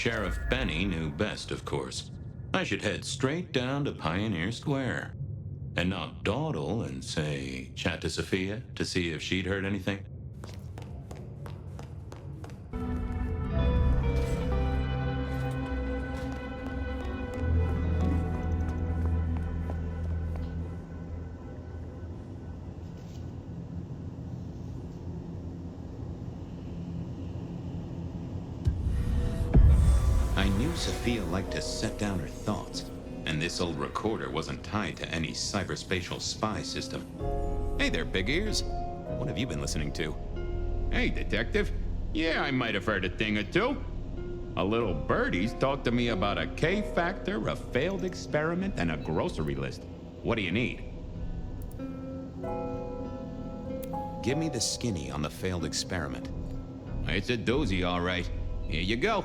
Sheriff Benny knew best, of course. I should head straight down to Pioneer Square. And not dawdle and say, chat to Sophia to see if she'd heard anything. I knew Sophia liked to set down her thoughts, and this old recorder wasn't tied to any cyberspatial spy system. Hey there, Big Ears. What have you been listening to? Hey, Detective. Yeah, I might have heard a thing or two. A little birdie's talked to me about a K-factor, a failed experiment, and a grocery list. What do you need? Give me the skinny on the failed experiment. It's a doozy, all right. Here you go.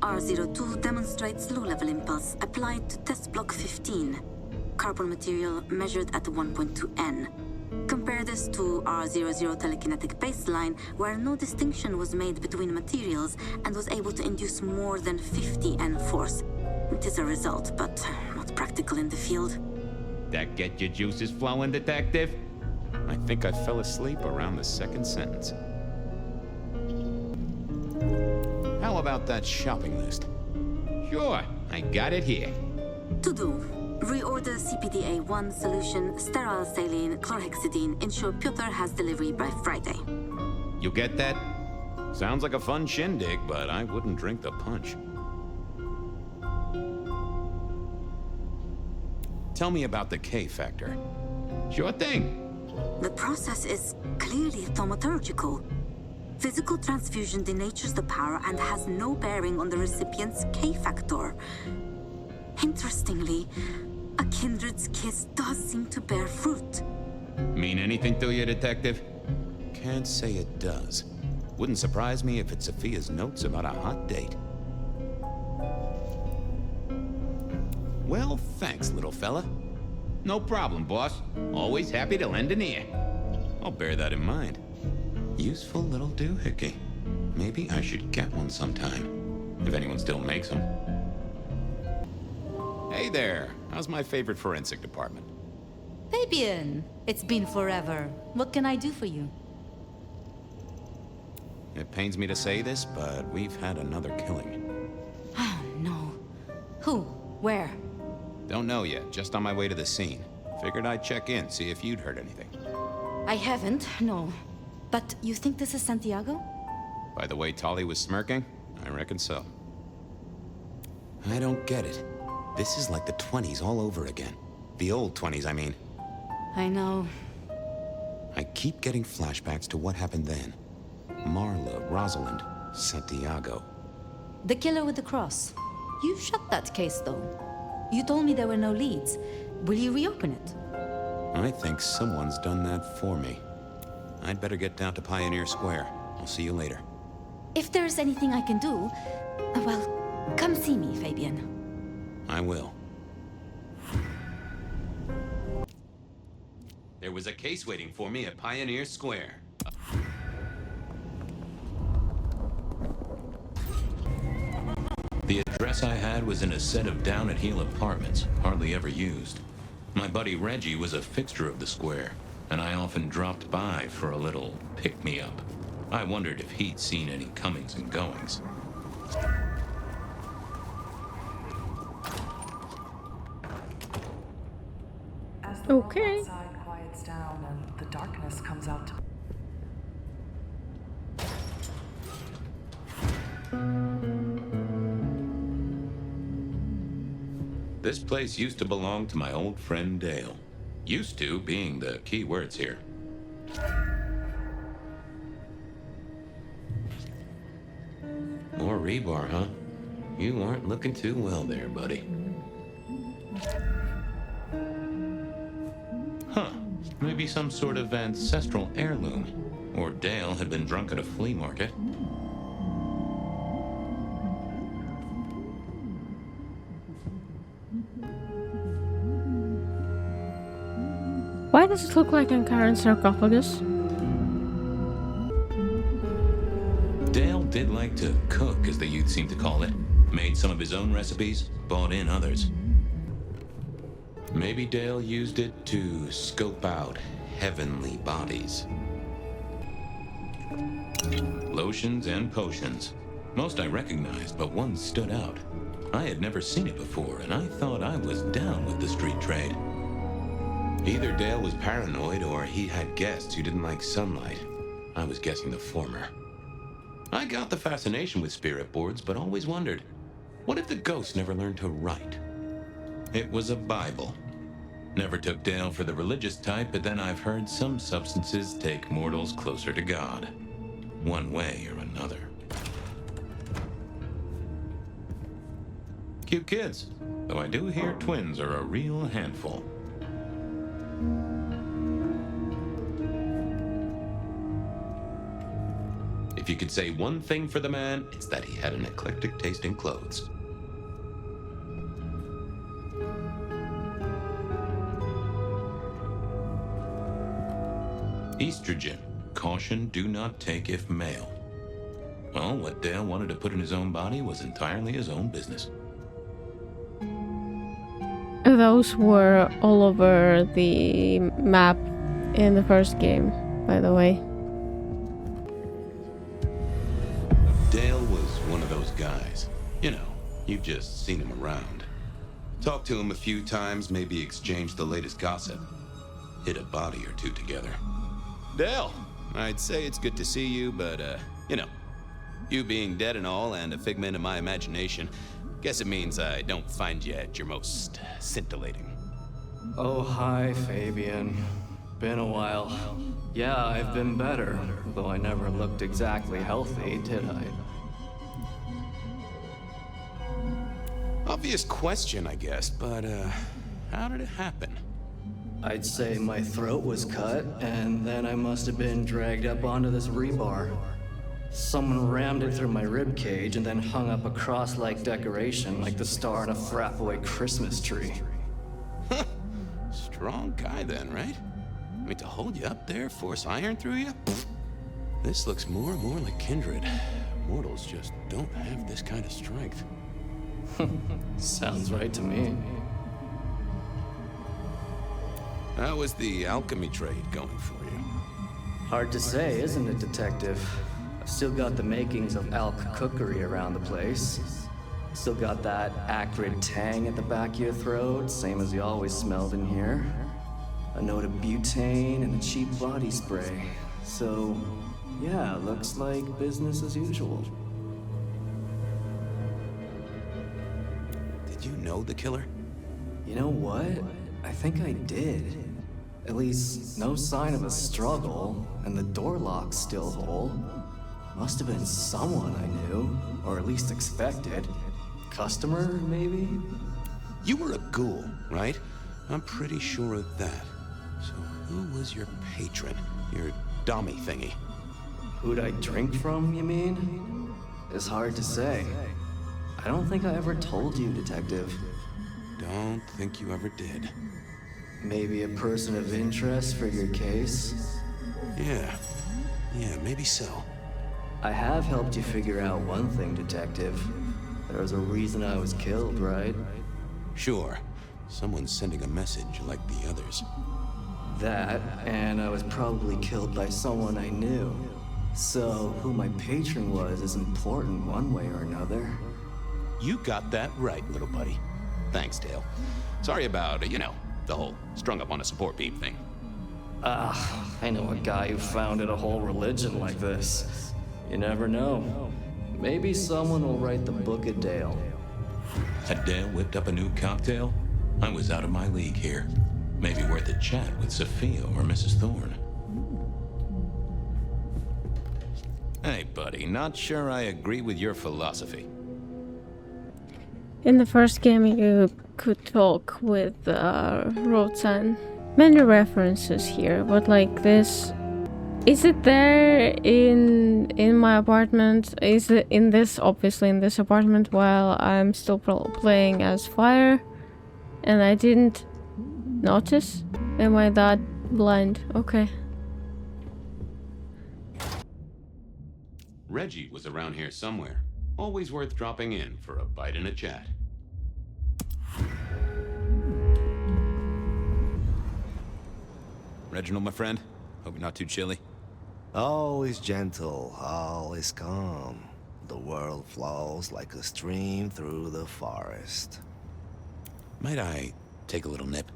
R02 demonstrates low-level impulse applied to test block 15. Carbon material measured at 1.2 N. Compare this to R00 telekinetic baseline, where no distinction was made between materials and was able to induce more than 50 N force. It is a result, but not practical in the field. That get your juices flowing, Detective? I think I fell asleep around the second sentence. How about that shopping list? Sure, I got it here. To do. Reorder CPDA-1 solution, sterile saline, chlorhexidine. Ensure Piotr has delivery by Friday. You get that? Sounds like a fun shindig, but I wouldn't drink the punch. Tell me about the K-factor. Sure thing. The process is clearly thaumaturgical. Physical transfusion denatures the power and has no bearing on the recipient's K-factor. Interestingly, a kindred's kiss does seem to bear fruit. Mean anything to you, Detective? Can't say it does. Wouldn't surprise me if it's Sophia's notes about a hot date. Well, thanks, little fella. No problem, boss. Always happy to lend an ear. I'll bear that in mind. Useful little doohickey. Maybe I should get one sometime, if anyone still makes them. Hey there, how's my favorite forensic department? Fabian, it's been forever. What can I do for you? It pains me to say this, but we've had another killing. Oh, no. Who? Where? Don't know yet, just on my way to the scene. Figured I'd check in, see if you'd heard anything. I haven't, no. But you think this is Santiago? By the way Tolly was smirking, I reckon so. I don't get it. This is like the 20s all over again. The old 20s, I mean. I know. I keep getting flashbacks to what happened then. Marla, Rosalind, Santiago. The killer with the cross. You shut that case, though. You told me there were no leads. Will you reopen it? I think someone's done that for me. I'd better get down to Pioneer Square. I'll see you later. If there's anything I can do, well, come see me, Fabian. I will. There was a case waiting for me at Pioneer Square. The address I had was in a set of down-at-heel apartments, hardly ever used. My buddy Reggie was a fixture of the square, and I often dropped by for a little pick-me-up. I wondered if he'd seen any comings and goings. As the world Okay. outside quiets down and the darkness comes out to This place used to belong to my old friend Dale. Used to being the key words here. More rebar, huh? You aren't looking too well there, buddy. Huh. Maybe some sort of ancestral heirloom. Or Dale had been drunk at a flea market. Why does it look like a Karen's sarcophagus? Dale did like to cook, as the youth seem to call it. Made some of his own recipes, bought in others. Maybe Dale used it to scope out heavenly bodies. Lotions and potions. Most I recognized, but one stood out. I had never seen it before, and I thought I was down with the street trade. Either Dale was paranoid or he had guests who didn't like sunlight. I was guessing the former. I got the fascination with spirit boards, but always wondered, what if the ghosts never learned to write? It was a Bible. Never took Dale for the religious type, but then I've heard some substances take mortals closer to God. One way or another. Cute kids, though I do hear twins are a real handful. If you could say one thing for the man, it's that he had an eclectic taste in clothes. Estrogen. Caution, do not take if male. Well, what Dale wanted to put in his own body was entirely his own business. Those were all over the map in the first game, by the way. Dale was one of those guys. You know, you've just seen him around. Talked to him a few times, maybe exchanged the latest gossip. Hit a body or two together. Dale, I'd say it's good to see you, but, you know, you being dead and all and a figment of my imagination, guess it means I don't find you at your most scintillating. Oh, hi, Fabian. Been a while. Yeah, I've been better, though I never looked exactly healthy, did I? Obvious question, I guess, but, how did it happen? I'd say my throat was cut, and then I must have been dragged up onto this rebar. Someone rammed it through my rib cage and then hung up a cross-like decoration like the star on a frat-boy Christmas tree. Strong guy then, right? I mean, to hold you up there, force iron through you? Pfft. This looks more and more like kindred. Mortals just don't have this kind of strength. Sounds right to me. How was the alchemy trade going for you? Hard to say, isn't it, Detective? I've still got the makings of alk cookery around the place. Still got that acrid tang at the back of your throat, same as you always smelled in here. A note of butane and a cheap body spray. So, yeah, looks like business as usual. Did you know the killer? You know what? I think I did. At least, no sign of a struggle, and the door lock's still whole. Must have been someone I knew, or at least expected. Customer, maybe? You were a ghoul, right? I'm pretty sure of that. So who was your patron? Your dummy thingy? Who'd I drink from, you mean? It's hard to say. I don't think I ever told you, Detective. Don't think you ever did. Maybe a person of interest for your case? Yeah, maybe so. I have helped you figure out one thing, Detective. There was a reason I was killed, right? Sure. Someone's sending a message like the others. That, and I was probably killed by someone I knew. So, who my patron was is important one way or another. You got that right, little buddy. Thanks, Dale. Sorry about, the whole strung up on a support beam thing. I know a guy who founded a whole religion like this. You never know. Maybe someone will write the Book of Dale. Had Dale whipped up a new cocktail? I was out of my league here. Maybe worth a chat with Sophia or Mrs. Thorne. Hey, buddy, not sure I agree with your philosophy. In the first game, you could talk with Roxanne. Many references here, but like this, is it there in my apartment? Is it in this, obviously in this apartment, while I'm still playing as Fire, and I didn't notice? Am I that blind? Okay. Reggie was around here somewhere. Always worth dropping in for a bite and a chat. Reginald, my friend. Hope you're not too chilly. Always gentle, always calm. The world flows like a stream through the forest. Might I take a little nip?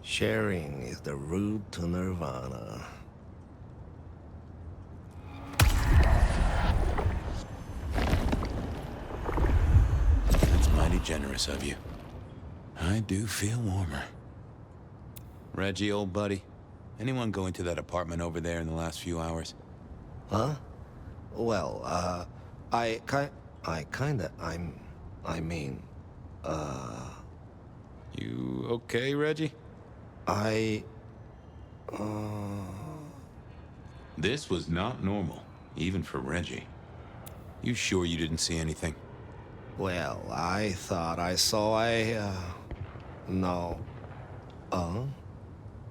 Sharing is the route to nirvana. That's mighty generous of you. I do feel warmer. Reggie, old buddy, anyone go into that apartment over there in the last few hours? Huh? Well, I mean, You okay, Reggie? This was not normal, even for Reggie. You sure you didn't see anything? well, I thought I saw no.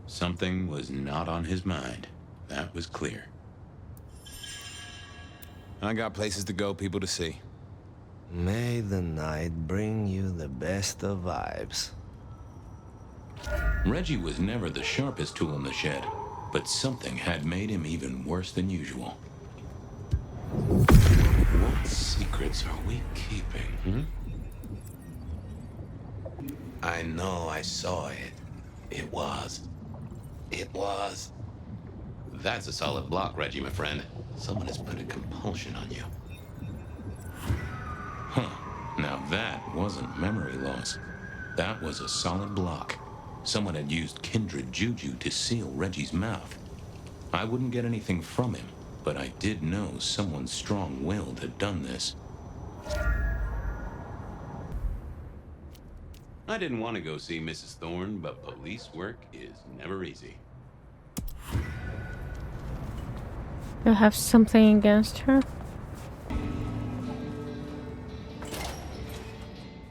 Something was not on his mind. That was clear. I got places to go, people to see. May the night bring you the best of vibes. Reggie was never the sharpest tool in the shed, but something had made him even worse than usual. What secrets are we keeping? I know I saw it. It was. That's a solid block, Reggie, my friend. Someone has put a compulsion on you. Huh. Now that wasn't memory loss. That was a solid block. Someone had used kindred juju to seal Reggie's mouth. I wouldn't get anything from him, but I did know someone strong-willed had done this. I didn't want to go see Mrs. Thorne, but police work is never easy. You have something against her?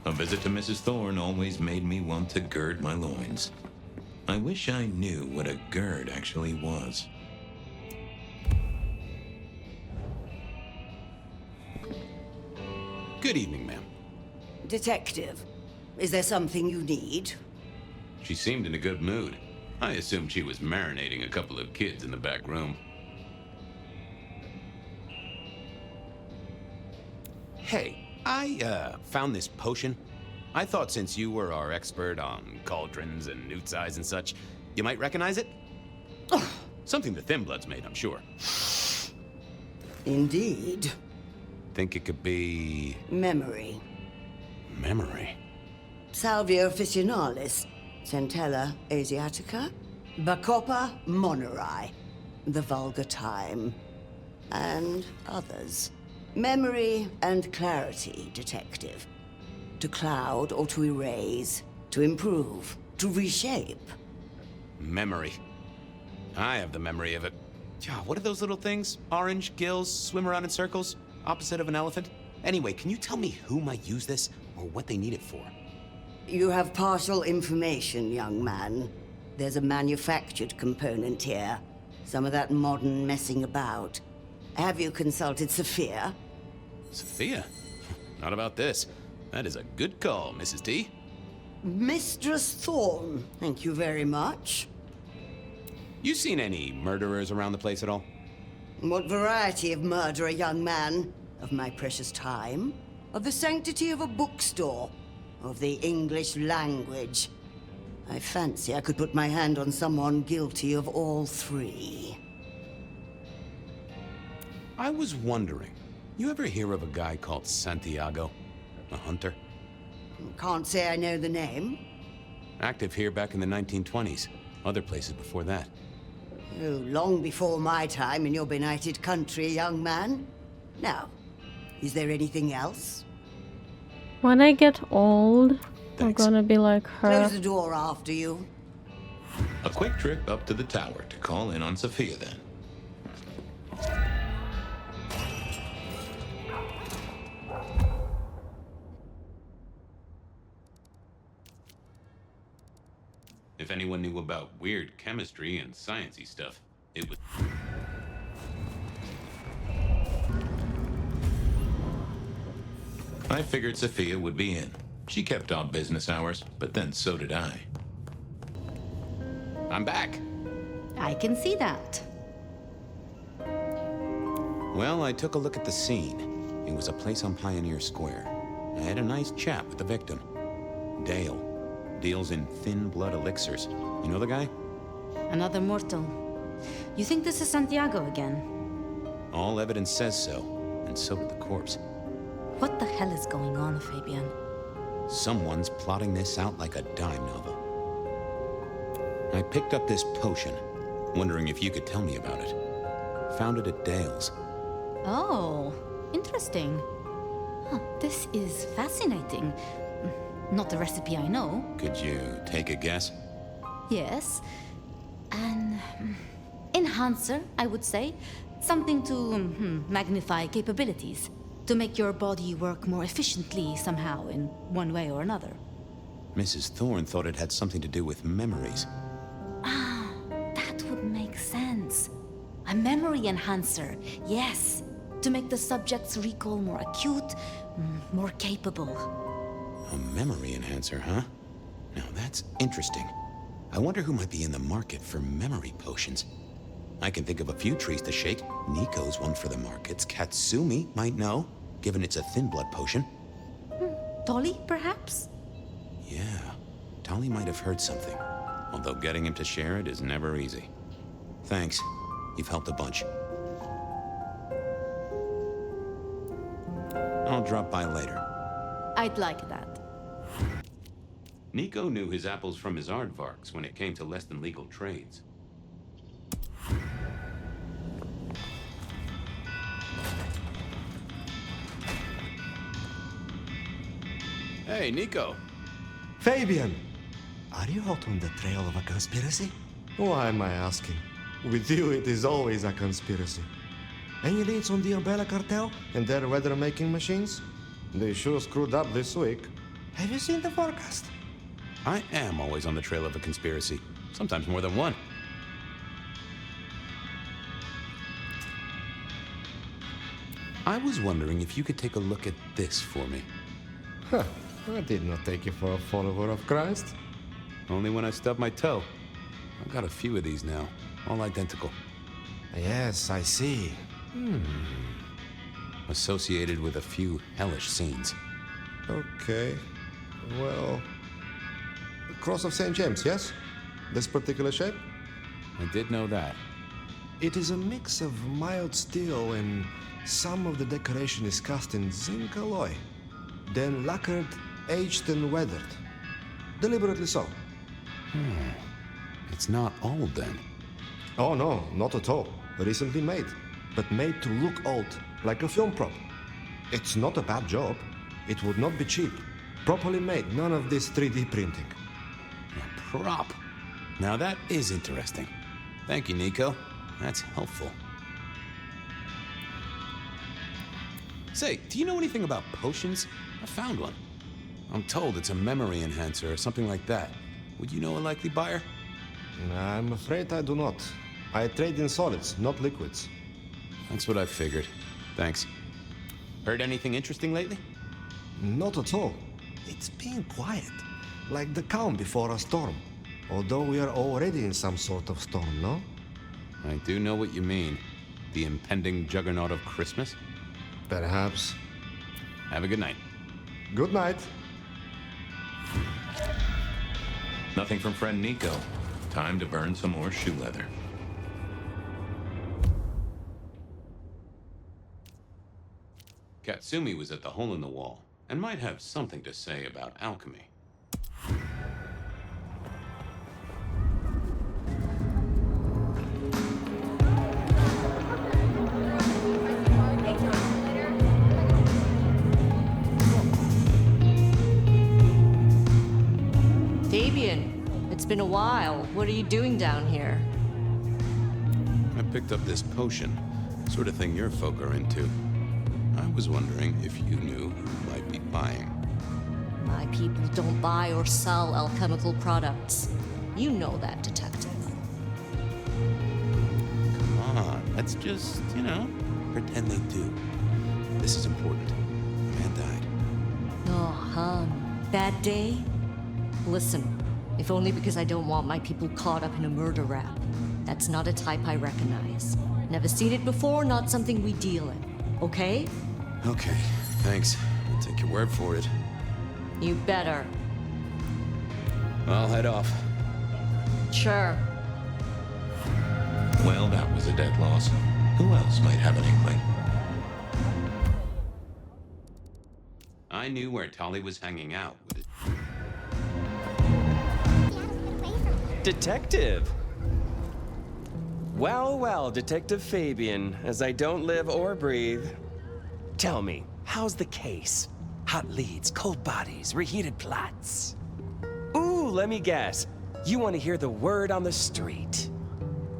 A visit to Mrs. Thorne always made me want to gird my loins. I wish I knew what a gird actually was. Good evening, ma'am. Detective, is there something you need? She seemed in a good mood. I assumed she was marinating a couple of kids in the back room. Hey, I found this potion. I thought since you were our expert on cauldrons and newt eyes and such, you might recognize it? Something the Thin Bloods made, I'm sure. Indeed. Think it could be... Memory. memory. Salvia officinalis, Centella asiatica, Bacopa moneri, the vulgar time, and others. Memory and clarity, detective. To cloud or to erase, to improve, to reshape. Memory. I have the memory of it. Yeah, what are those little things? Orange gills, swim around in circles, opposite of an elephant? Anyway, can you tell me who might use this, or what they need it for? You have partial information, young man. There's a manufactured component here. Some of that modern messing about. Have you consulted Sophia? Sophia? Not about this. That is a good call, Mrs. T. Mistress Thorne, thank you very much. You seen any murderers around the place at all? What variety of murder, young man? Of my precious time? Of the sanctity of a bookstore? Of the English language? I fancy I could put my hand on someone guilty of all three. I was wondering, you ever hear of a guy called Santiago? A hunter? Can't say I know the name. Active here back in the 1920s. Other places before that. Oh, long before my time in your benighted country, young man. Now, is there anything else? When I get old, I'm Thanks. gonna be like her. Close the door after you. A quick trip up to the tower to call in on Sophia then. If anyone knew about weird chemistry and sciencey stuff, it would... I figured Sophia would be in. She kept odd business hours, but then so did I. I'm back. I can see that. Well, I took a look at the scene. It was a place on Pioneer Square. I had a nice chat with the victim. Dale. Deals in thin blood elixirs. You know the guy? Another mortal. You think this is Santiago again? All evidence says so, and so did the corpse. What the hell is going on, Fabian? Someone's plotting this out like a dime novel. I picked up this potion, wondering if you could tell me about it. Found it at Dale's. Oh, interesting. Huh, this is fascinating. Not the recipe I know. Could you take a guess? Yes. An enhancer, I would say. Something to magnify capabilities. To make your body work more efficiently somehow, in one way or another. Mrs. Thorne thought it had something to do with memories. Ah, that would make sense. A memory enhancer, yes. To make the subject's recall more acute, more capable. A memory enhancer, huh? Now that's interesting. I wonder who might be in the market for memory potions. I can think of a few trees to shake. Nico's one for the markets. Katsumi might know, given it's a thin blood potion. Dolly, perhaps? Yeah, Dolly might have heard something. Although getting him to share it is never easy. Thanks. You've helped a bunch. I'll drop by later. I'd like that. Nico knew his apples from his aardvarks when it came to less than legal trades. Hey, Nico. Fabian! Are you out on the trail of a conspiracy? Why am I asking? With you, it is always a conspiracy. Any leads on the Umbrella Cartel And their weather-making machines? They sure screwed up this week. Have you seen the forecast? I am always on the trail of a conspiracy. Sometimes more than one. I was wondering if you could take a look at this for me. Huh. I did not take you for a follower of Christ. Only when I stubbed my toe. I've got a few of these now, all identical. Yes, I see. Associated with a few hellish scenes. Okay. Well... The Cross of St. James, yes? This particular shape? I did know that. It is a mix of mild steel and some of the decoration is cast in zinc alloy. Then lacquered, aged and weathered. Deliberately so. It's not old then. Oh no, not at all. Recently made. But made to look old, like a film prop. It's not a bad job. It would not be cheap. Properly made, none of this 3D printing. A prop. Now that is interesting. Thank you, Nico. That's helpful. Say, do you know anything about potions? I found one. I'm told it's a memory enhancer or something like that. Would you know a likely buyer? I'm afraid I do not. I trade in solids, not liquids. That's what I figured. Thanks. Heard anything interesting lately? Not at all. It's been quiet. Like the calm before a storm. Although we are already in some sort of storm, no? I do know what you mean. The impending juggernaut of Christmas? Perhaps. Have a good night. Good night. Nothing from friend Nico. Time to burn some more shoe leather. Katsumi was at the hole in the wall and might have something to say about alchemy. Fabian, it's been a while. What are you doing down here? I picked up this potion. Sort of thing your folk are into. I was wondering if you knew who might be buying. My people don't buy or sell alchemical products. You know that, detective. Come on, let's just, pretend they do. This is important. A man died. Bad day? Listen, if only because I don't want my people caught up in a murder rap. That's not a type I recognize. Never seen it before, not something we deal in. Okay? Okay, thanks. I'll take your word for it. You better. I'll head off. Sure. Well, that was a dead loss. Who else might have an inkling? I knew where Tolly was hanging out with it. Detective! Well, well, Detective Fabian, as I don't live or breathe. Tell me, how's the case? Hot leads, cold bodies, reheated plots. Ooh, let me guess. You want to hear the word on the street.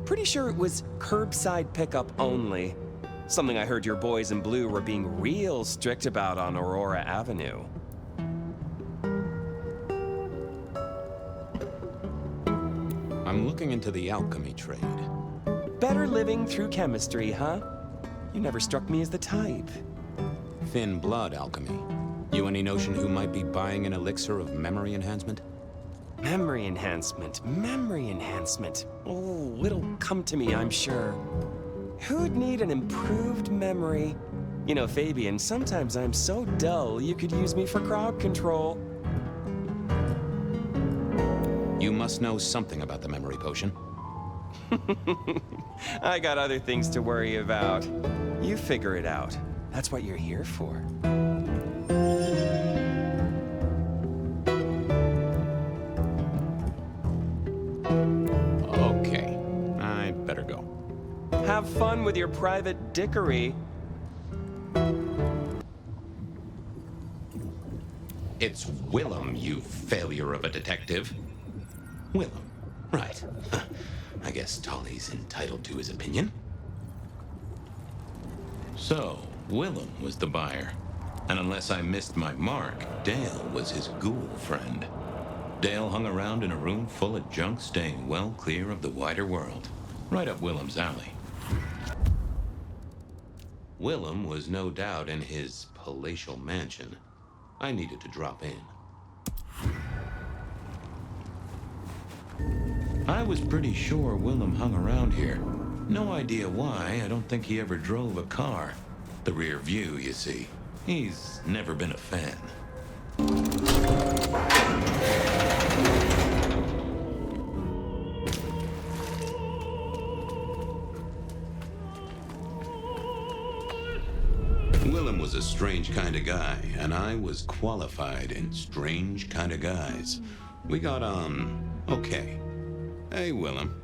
Pretty sure it was curbside pickup only. Something I heard your boys in blue were being real strict about on Aurora Avenue. I'm looking into the alchemy trade. Better living through chemistry, huh? You never struck me as the type. Thin blood alchemy. You any notion who might be buying an elixir of memory enhancement? Memory enhancement, memory enhancement. Oh, it'll come to me, I'm sure. Who'd need an improved memory? You know, Fabian, sometimes I'm so dull you could use me for crowd control. You must know something about the memory potion. I got other things to worry about. You figure it out. That's what you're here for. Okay, I better go. Have fun with your private dickery. It's Willem, you failure of a detective. Willem, right. I guess Tolly's entitled to his opinion. So, Willem was the buyer. And unless I missed my mark, Dale was his ghoul friend. Dale hung around in a room full of junk, staying well clear of the wider world. Right up Willem's alley. Willem was no doubt in his palatial mansion. I needed to drop in. I was pretty sure Willem hung around here. No idea why. I don't think he ever drove a car. The rear view, you see. He's never been a fan. Willem was a strange kind of guy, and I was qualified in strange kind of guys. We got on okay. Hey, Willem.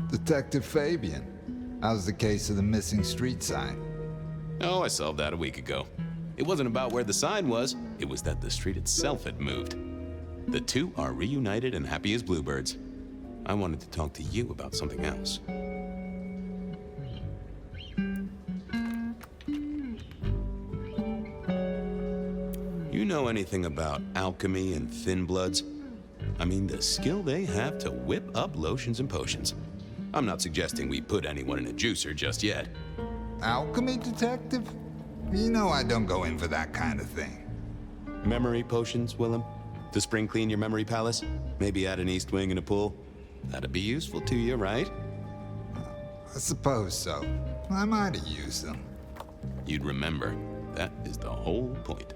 Detective Fabian, how's the case of the missing street sign? Oh, I solved that a week ago. It wasn't about where the sign was, it was that the street itself had moved. The two are reunited and happy as bluebirds. I wanted to talk to you about something else. You know anything about alchemy and thin bloods? I mean, the skill they have to whip up lotions and potions. I'm not suggesting we put anyone in a juicer just yet. Alchemy detective? You know I don't go in for that kind of thing. Memory potions, Willem? To spring clean your memory palace? Maybe add an east wing and a pool? That'd be useful to you, right? I suppose so. I might have used them. You'd remember. That is the whole point.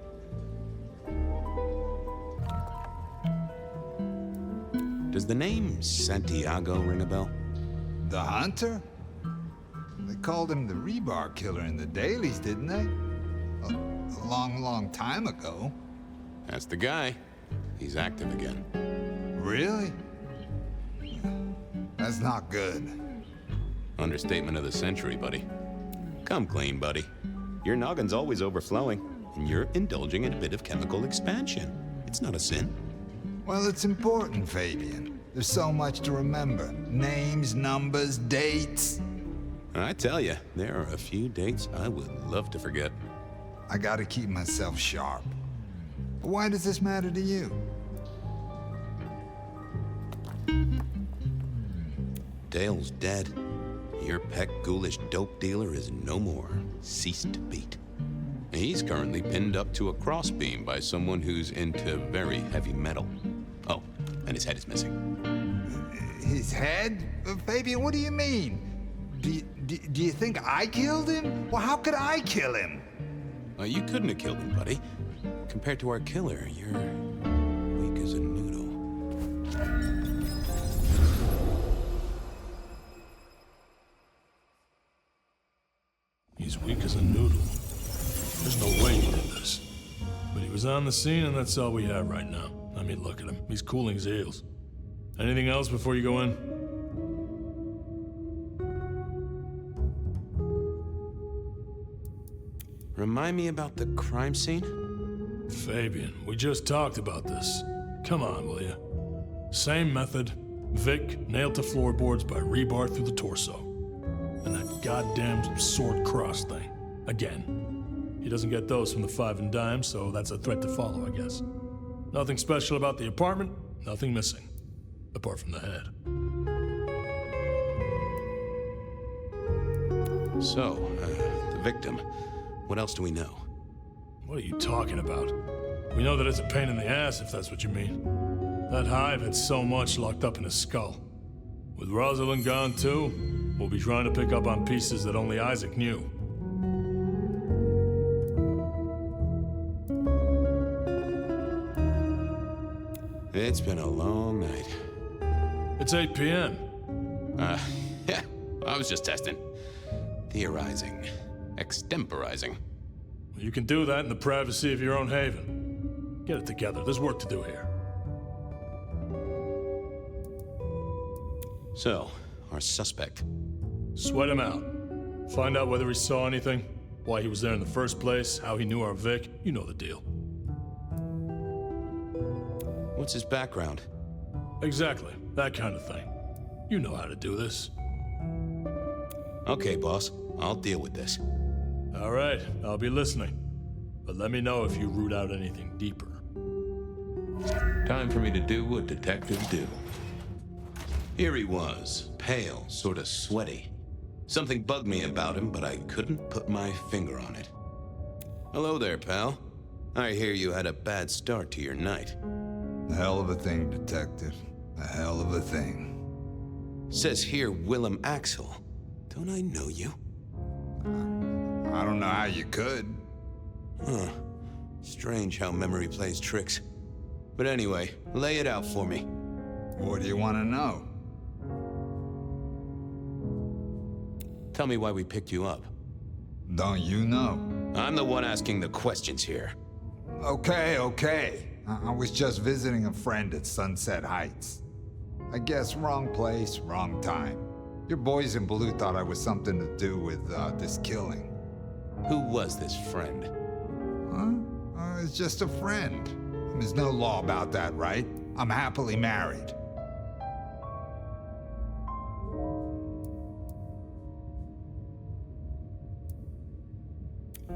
Does the name Santiago ring a bell? The hunter? They called him the rebar killer in the dailies, didn't they? A long, long time ago. That's the guy. He's active again. Really? That's not good. Understatement of the century, buddy. Come clean, buddy. Your noggin's always overflowing, and you're indulging in a bit of chemical expansion. It's not a sin. Well, it's important, Fabian. There's so much to remember. Names, numbers, dates. I tell you, there are a few dates I would love to forget. I gotta keep myself sharp. But why does this matter to you? Dale's dead. Your peck ghoulish dope dealer is no more. Ceased to beat. He's currently pinned up to a crossbeam by someone who's into very heavy metal. Oh, and his head is missing. His head? Fabian, what do you mean? Do you think I killed him? Well, how could I kill him? You couldn't have killed him, buddy. Compared to our killer, you're weak as a noodle. He's weak as a noodle. There's no way he did this. But he was on the scene, and that's all we have right now. I mean, look at him. He's cooling his heels. Anything else before you go in? Remind me about the crime scene? Fabian, we just talked about this. Come on, will you? Same method. Vic nailed to floorboards by rebar through the torso. And that goddamn sword cross thing. Again. He doesn't get those from the Five and Dime, so that's a threat to follow, I guess. Nothing special about the apartment, nothing missing. Apart from the head. So, the victim. What else do we know? What are you talking about? We know that it's a pain in the ass, if that's what you mean. That hive had so much locked up in his skull. With Rosalind gone too, we'll be trying to pick up on pieces that only Isaac knew. It's been a long night. It's 8 p.m. Yeah, I was just testing. Theorizing. Extemporizing. You can do that in the privacy of your own haven. Get it together. There's work to do here. So, our suspect. Sweat him out. Find out whether he saw anything, why he was there in the first place, how he knew our Vic. You know the deal. What's his background? Exactly. That kind of thing. You know how to do this. Okay, boss. I'll deal with this. All right. I'll be listening. But let me know if you root out anything deeper. Time for me to do what detectives do. Here he was, pale, sort of sweaty. Something bugged me about him, but I couldn't put my finger on it. Hello there, pal. I hear you had a bad start to your night. A hell of a thing, Detective. A hell of a thing. Says here Willem Axel. Don't I know you? I don't know how you could. Huh. Strange how memory plays tricks. But anyway, lay it out for me. What do you want to know? Tell me why we picked you up. Don't you know? I'm the one asking the questions here. Okay. I was just visiting a friend at Sunset Heights. I guess wrong place, wrong time. Your boys in blue thought I was something to do with this killing. Who was this friend? Huh? It's just a friend. There's no law about that, right? I'm happily married.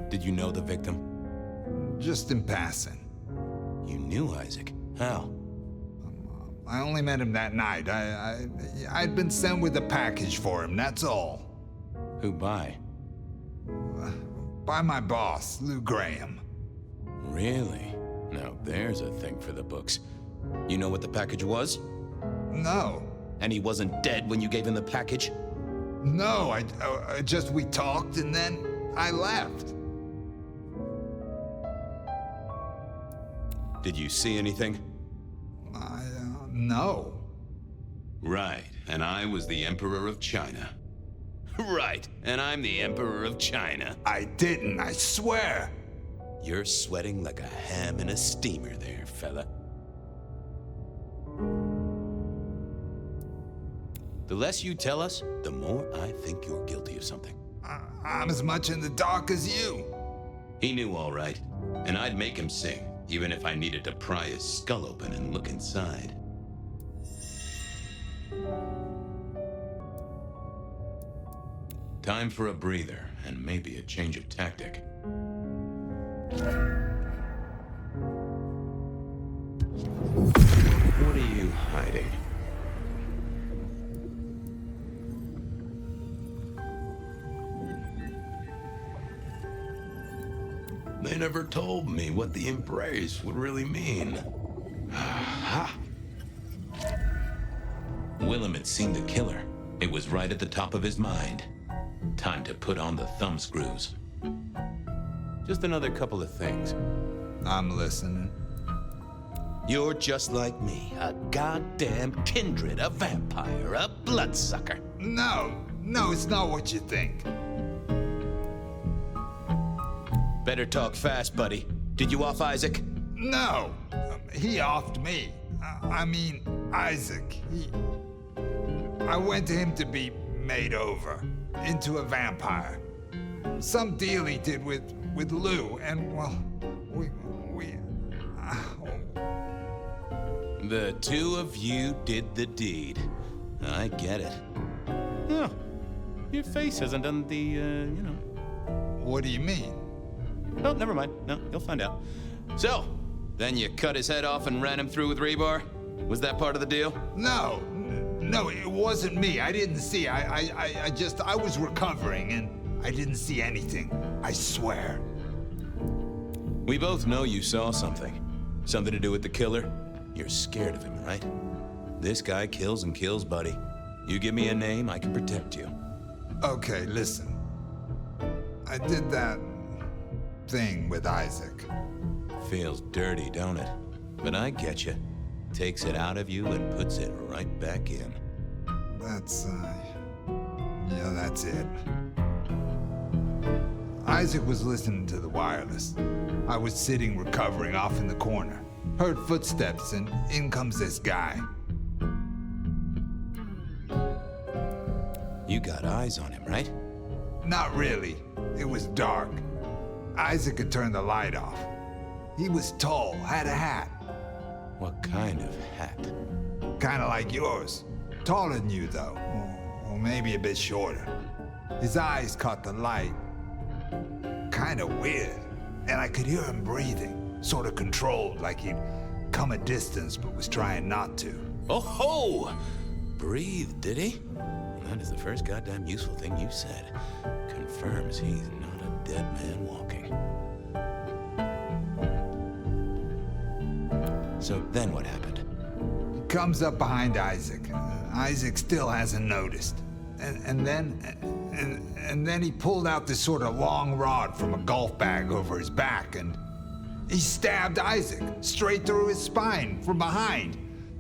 Did you know the victim? Just in passing. You knew Isaac? How? I only met him that night. I'd been sent with a package for him, that's all. Who by? By my boss, Lou Graham. Really? Now there's a thing for the books. You know what the package was? No. And he wasn't dead when you gave him the package? No, I just we talked and then I left. Did you see anything? No. Right, and I was the Emperor of China. Right, and I'm the Emperor of China. I didn't, I swear. You're sweating like a ham in a steamer there, fella. The less you tell us, the more I think you're guilty of something. I'm as much in the dark as you. He knew all right, and I'd make him sing, even if I needed to pry his skull open and look inside. Time for a breather, and maybe a change of tactic. What are you hiding? never told me what the embrace would really mean. Willem had seen the killer. It was right at the top of his mind. Time to put on the thumb screws. Just another couple of things. I'm listening. You're just like me, a goddamn kindred, a vampire, a bloodsucker. No, it's not what you think. Better talk fast, buddy. Did you off Isaac? No, he offed me. I mean, Isaac. I went to him to be made over into a vampire. Some deal he did with Lou, and well, we. The two of you did the deed. I get it. Oh, your face hasn't done the, What do you mean? Oh, never mind. No, you'll find out. So, then you cut his head off and ran him through with rebar? Was that part of the deal? No, it wasn't me. I didn't see. I was recovering and I didn't see anything. I swear. We both know you saw something. Something to do with the killer? You're scared of him, right? This guy kills and kills, buddy. You give me a name, I can protect you. Okay, listen. I did that thing with Isaac. Feels dirty, don't it? But I get you. Takes it out of you and puts it right back in. That's it. Isaac was listening to the wireless. I was sitting recovering off in the corner. Heard footsteps and in comes this guy. You got eyes on him, right? Not really. It was dark. Isaac had turned the light off. He was tall, had a hat. What kind of hat? Kinda like yours. Taller than you, though. Or maybe a bit shorter. His eyes caught the light. Kinda weird. And I could hear him breathing. Sort of controlled, like he'd come a distance but was trying not to. Oh ho! Breathe, did he? That is the first goddamn useful thing you said. Confirms he's not a dead man walking. So then what happened? He comes up behind Isaac. Isaac still hasn't noticed. And then he pulled out this sort of long rod from a golf bag over his back, and he stabbed Isaac straight through his spine from behind.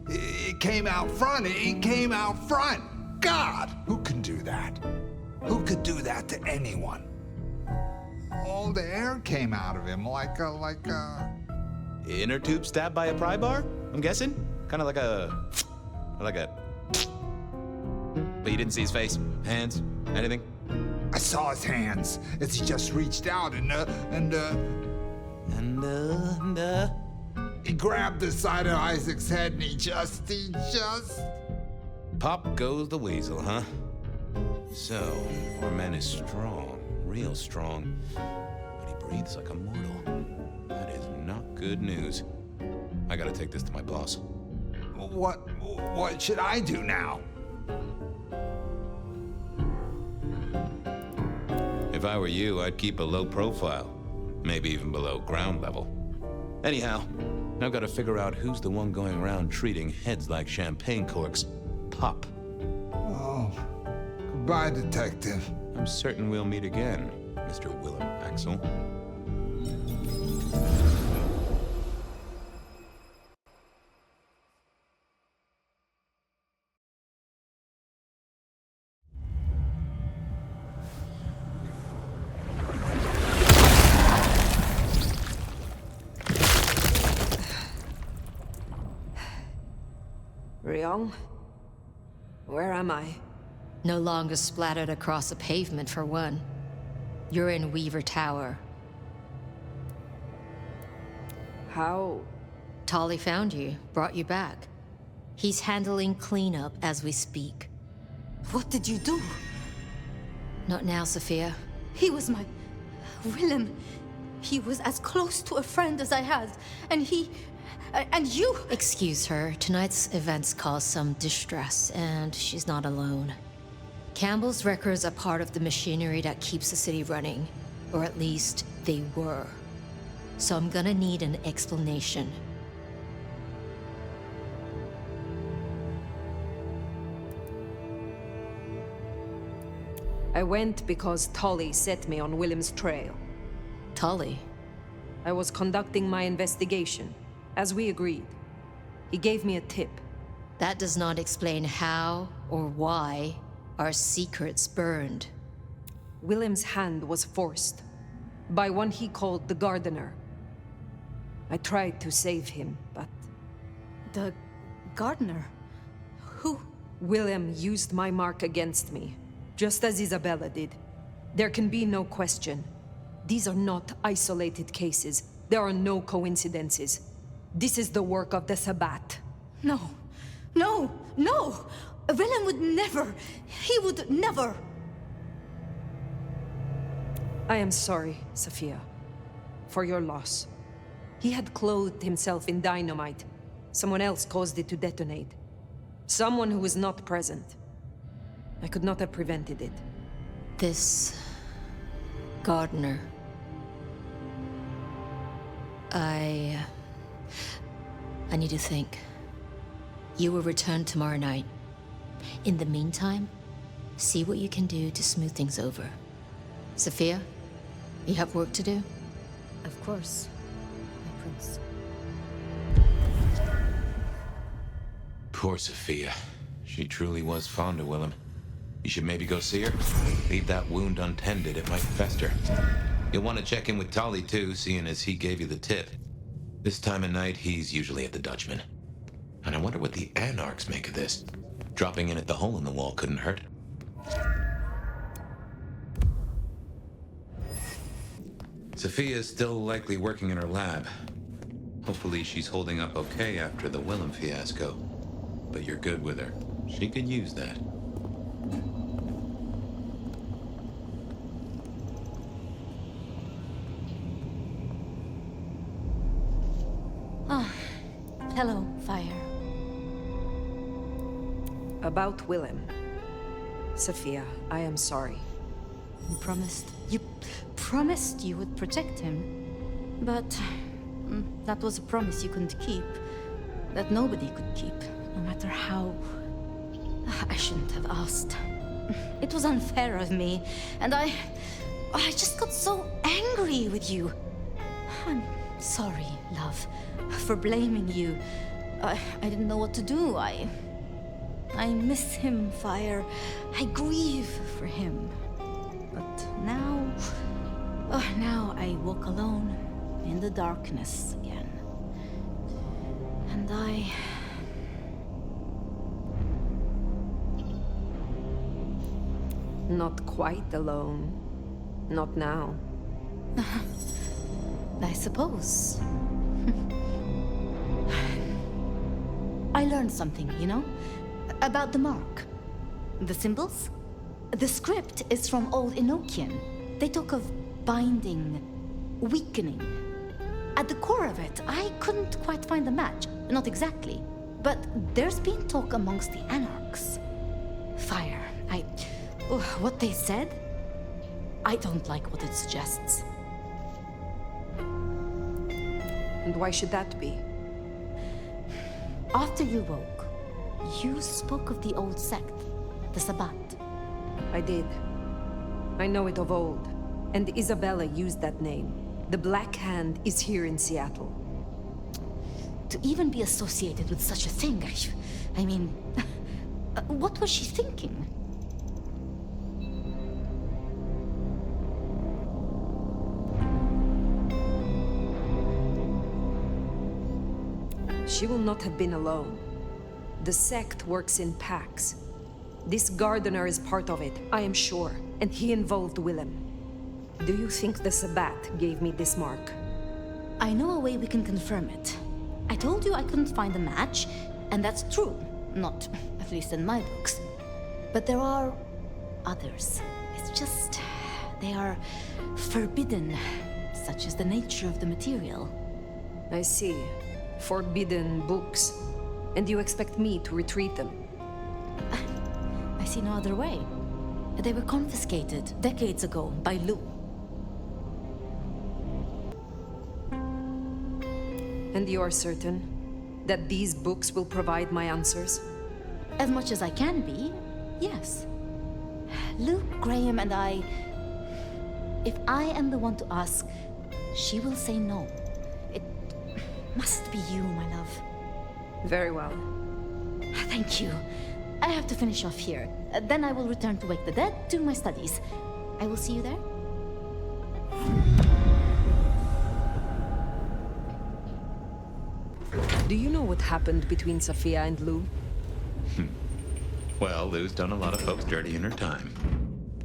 It came out front. It came out front. God, who can do that? Who could do that to anyone? All the air came out of him like a... Inner tube stabbed by a pry bar? I'm guessing? Kind of like a... But you didn't see his face? Hands? Anything? I saw his hands as he just reached out and he grabbed the side of Isaac's head and he just... Pop goes the weasel, huh? So, our man is strong, real strong, but he breathes like a mortal. That is not good news. I gotta take this to my boss. What should I do now? If I were you, I'd keep a low profile. Maybe even below ground level. Anyhow, I've got to figure out who's the one going around treating heads like champagne corks. Pop. Oh, goodbye, Detective. I'm certain we'll meet again, Mr. Willem Axel. Ryong? Where am I? No longer splattered across a pavement, for one. You're in Weaver Tower. How? Tolly found you, brought you back. He's handling cleanup as we speak. What did you do? Not now, Sophia. He was my... Willem. He was as close to a friend as I had, and he... and you... Excuse her. Tonight's events caused some distress, and she's not alone. Campbell's records are part of the machinery that keeps the city running. Or at least, they were. So I'm gonna need an explanation. I went because Tully set me on Willem's trail. Tully? I was conducting my investigation, as we agreed. He gave me a tip. That does not explain how or why our secrets burned. Willem's hand was forced by one he called the Gardener. I tried to save him, but... The Gardener? Who? Willem used my mark against me, just as Isabella did. There can be no question. These are not isolated cases. There are no coincidences. This is the work of the Sabbat. No. No! No! Willem would never! He would never! I am sorry, Sophia, for your loss. He had clothed himself in dynamite. Someone else caused it to detonate. Someone who was not present. I could not have prevented it. This... Gardener... I need to think. You will return tomorrow night. In the meantime, see what you can do to smooth things over. Sophia, you have work to do? Of course, my prince. Poor Sophia. She truly was fond of Willem. You should maybe go see her. Leave that wound untended, it might fester. You'll want to check in with Tully too, seeing as he gave you the tip. This time of night, he's usually at the Dutchman. And I wonder what the Anarchs make of this. Dropping in at the hole in the wall couldn't hurt. Sophia's still likely working in her lab. Hopefully she's holding up okay after the Willem fiasco. But you're good with her. She could use that. Hello, Fire. About Willem. Sophia, I am sorry. You promised you would protect him. But that was a promise you couldn't keep. That nobody could keep, no matter how... I shouldn't have asked. It was unfair of me, and I just got so angry with you. I'm sorry, love, for blaming you. I didn't know what to do. I miss him, Fire. I grieve for him. But now... now I walk alone in the darkness again. And Not quite alone. Not now. I suppose. I learned something, you know? About the mark. The symbols? The script is from Old Enochian. They talk of binding, weakening. At the core of it, I couldn't quite find the match. Not exactly. But there's been talk amongst the Anarchs. Fire. What they said? I don't like what it suggests. And why should that be? After you woke, you spoke of the old sect, the Sabbat. I did. I know it of old. And Isabella used that name. The Black Hand is here in Seattle. To even be associated with such a thing, I mean... what was she thinking? She will not have been alone. The sect works in packs. This Gardener is part of it, I am sure, and he involved Willem. Do you think the Sabbat gave me this mark? I know a way we can confirm it. I told you I couldn't find a match, and that's true. Not, at least in my books. But there are others. It's just... they are forbidden, such is the nature of the material. I see. Forbidden books. And you expect me to retrieve them? I see no other way. They were confiscated decades ago by Lou. And you're certain that these books will provide my answers? As much as I can be, yes. Luke, Graham, and I... If I am the one to ask, she will say no. It must be you, my love. Very well. Thank you. I have to finish off here. Then I will return to Wake the Dead, do my studies. I will see you there. Do you know what happened between Sophia and Lou? Well, Lou's done a lot of folks dirty in her time.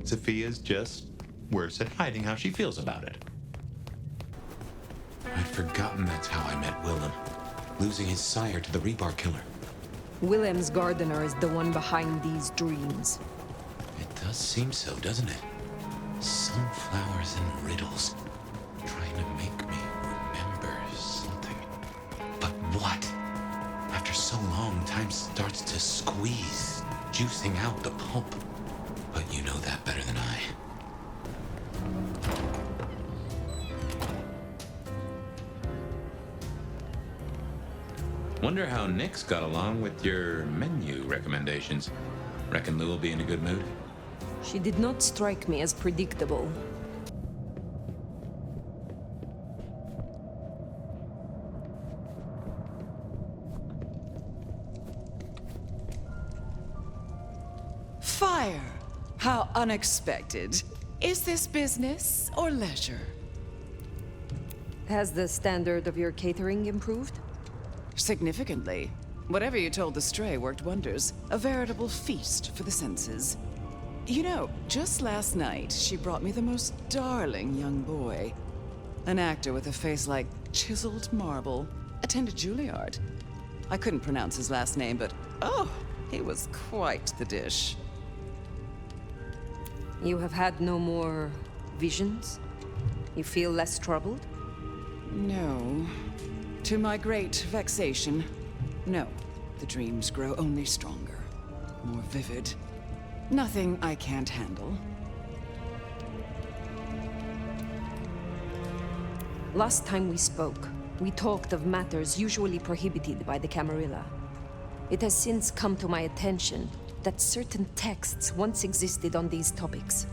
Sophia's just worse at hiding how she feels about it. I'd forgotten that's how I met Willem. Losing his sire to the rebar killer. Willem's gardener is the one behind these dreams. It does seem so, doesn't it? Sunflowers and riddles. Trying to make me remember something. But what? After so long, time starts to squeeze, juicing out the pulp. But you know that better than I. Wonder how Nick's got along with your menu recommendations. Reckon Lou will be in a good mood? She did not strike me as predictable. Fire! How unexpected. Is this business or leisure? Has the standard of your catering improved? Significantly. Whatever you told the stray worked wonders. A veritable feast for the senses. You know, just last night, she brought me the most darling young boy. An actor with a face like chiseled marble. Attended Juilliard. I couldn't pronounce his last name, but oh, he was quite the dish. You have had no more visions? You feel less troubled? No. To my great vexation, no. The dreams grow only stronger, more vivid. Nothing I can't handle. Last time we spoke, we talked of matters usually prohibited by the Camarilla. It has since come to my attention that certain texts once existed on these topics.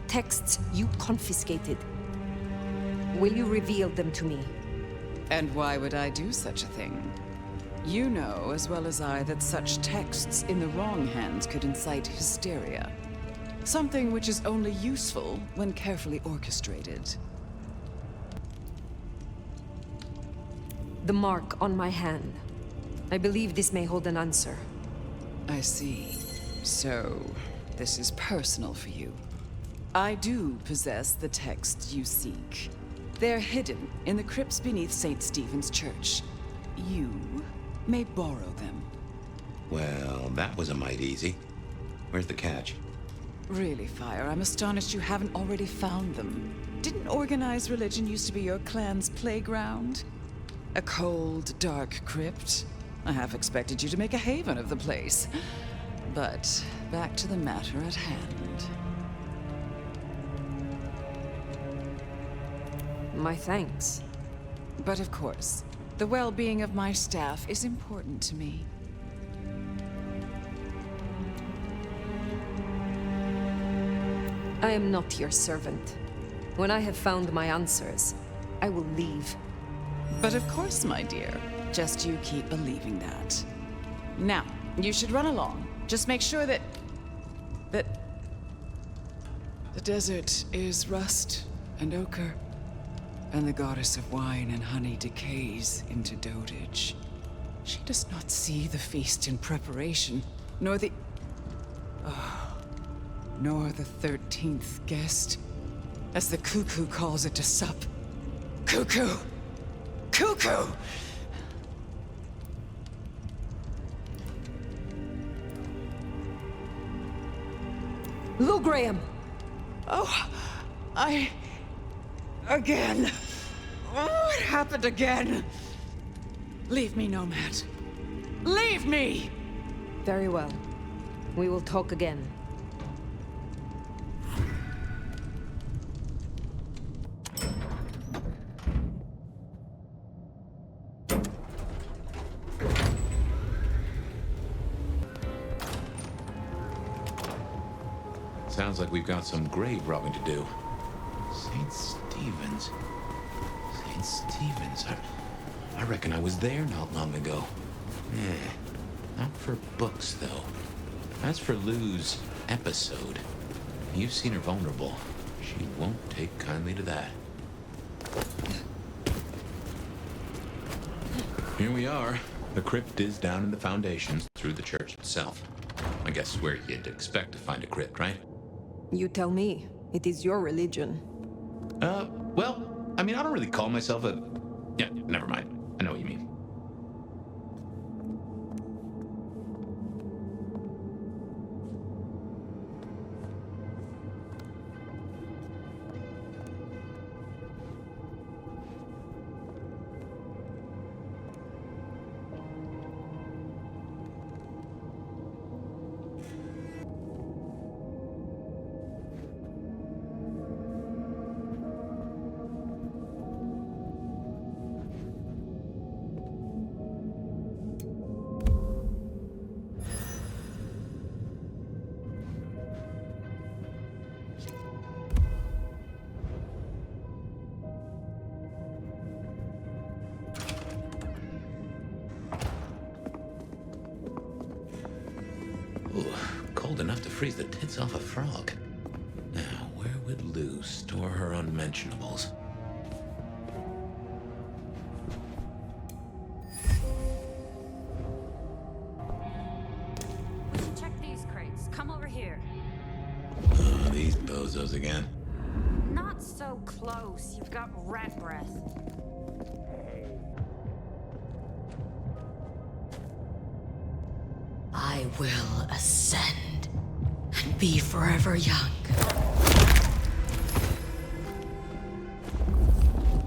Texts you confiscated. Will you reveal them to me? And why would I do such a thing? You know as well as I that such texts in the wrong hands could incite hysteria. Something which is only useful when carefully orchestrated. The mark on my hand. I believe this may hold an answer. I see. So, this is personal for you. I do possess the texts you seek. They're hidden in the crypts beneath St. Stephen's Church. You may borrow them. Well, that was a mite easy. Where's the catch? Really, Fire, I'm astonished you haven't already found them. Didn't organized religion used to be your clan's playground? A cold, dark crypt? I half expected you to make a haven of the place. But back to the matter at hand. My thanks. But of course, the well-being of my staff is important to me. I am not your servant. When I have found my answers, I will leave. But of course, my dear. Just you keep believing that. Now, you should run along. Just make sure that the desert is rust and ochre, and the goddess of wine and honey decays into dotage. She does not see the feast in preparation, nor the 13th guest, as the cuckoo calls it to sup. Cuckoo! Cuckoo! Lou Graham! Oh, again. What happened again? Leave me, Nomad. Leave me! Very well. We will talk again. Sounds like we've got some grave robbing to do. St. Stephen's. St. Stephen's. I reckon I was there not long ago. Not for books, though. As for Lou's episode, you've seen her vulnerable. She won't take kindly to that. Here we are. The crypt is down in the foundations through the church itself. I guess where you'd expect to find a crypt, right? You tell me. It is your religion. Well, I mean, I don't really call myself a... Yeah, never mind. I know what you mean. Cold enough to freeze the tits off a frog. Now, where would Lou store her unmentionables? Let's check these crates. Come over here. Oh, these bozos again. Not so close. You've got rat breath. I will ascend and be forever young.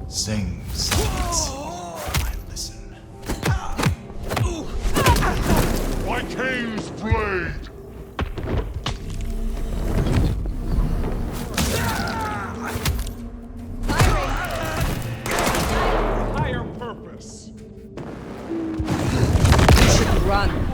Sing songs. I listen. My Cain's blade! Higher purpose. You should run.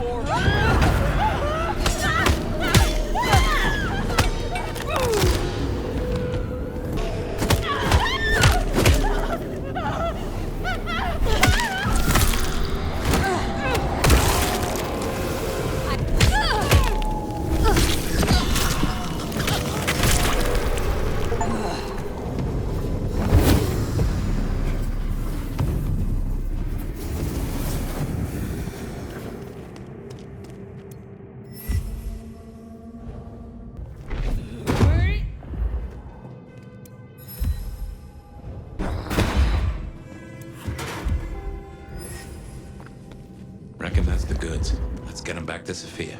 Reckon that's the goods. Let's get them back to Sophia.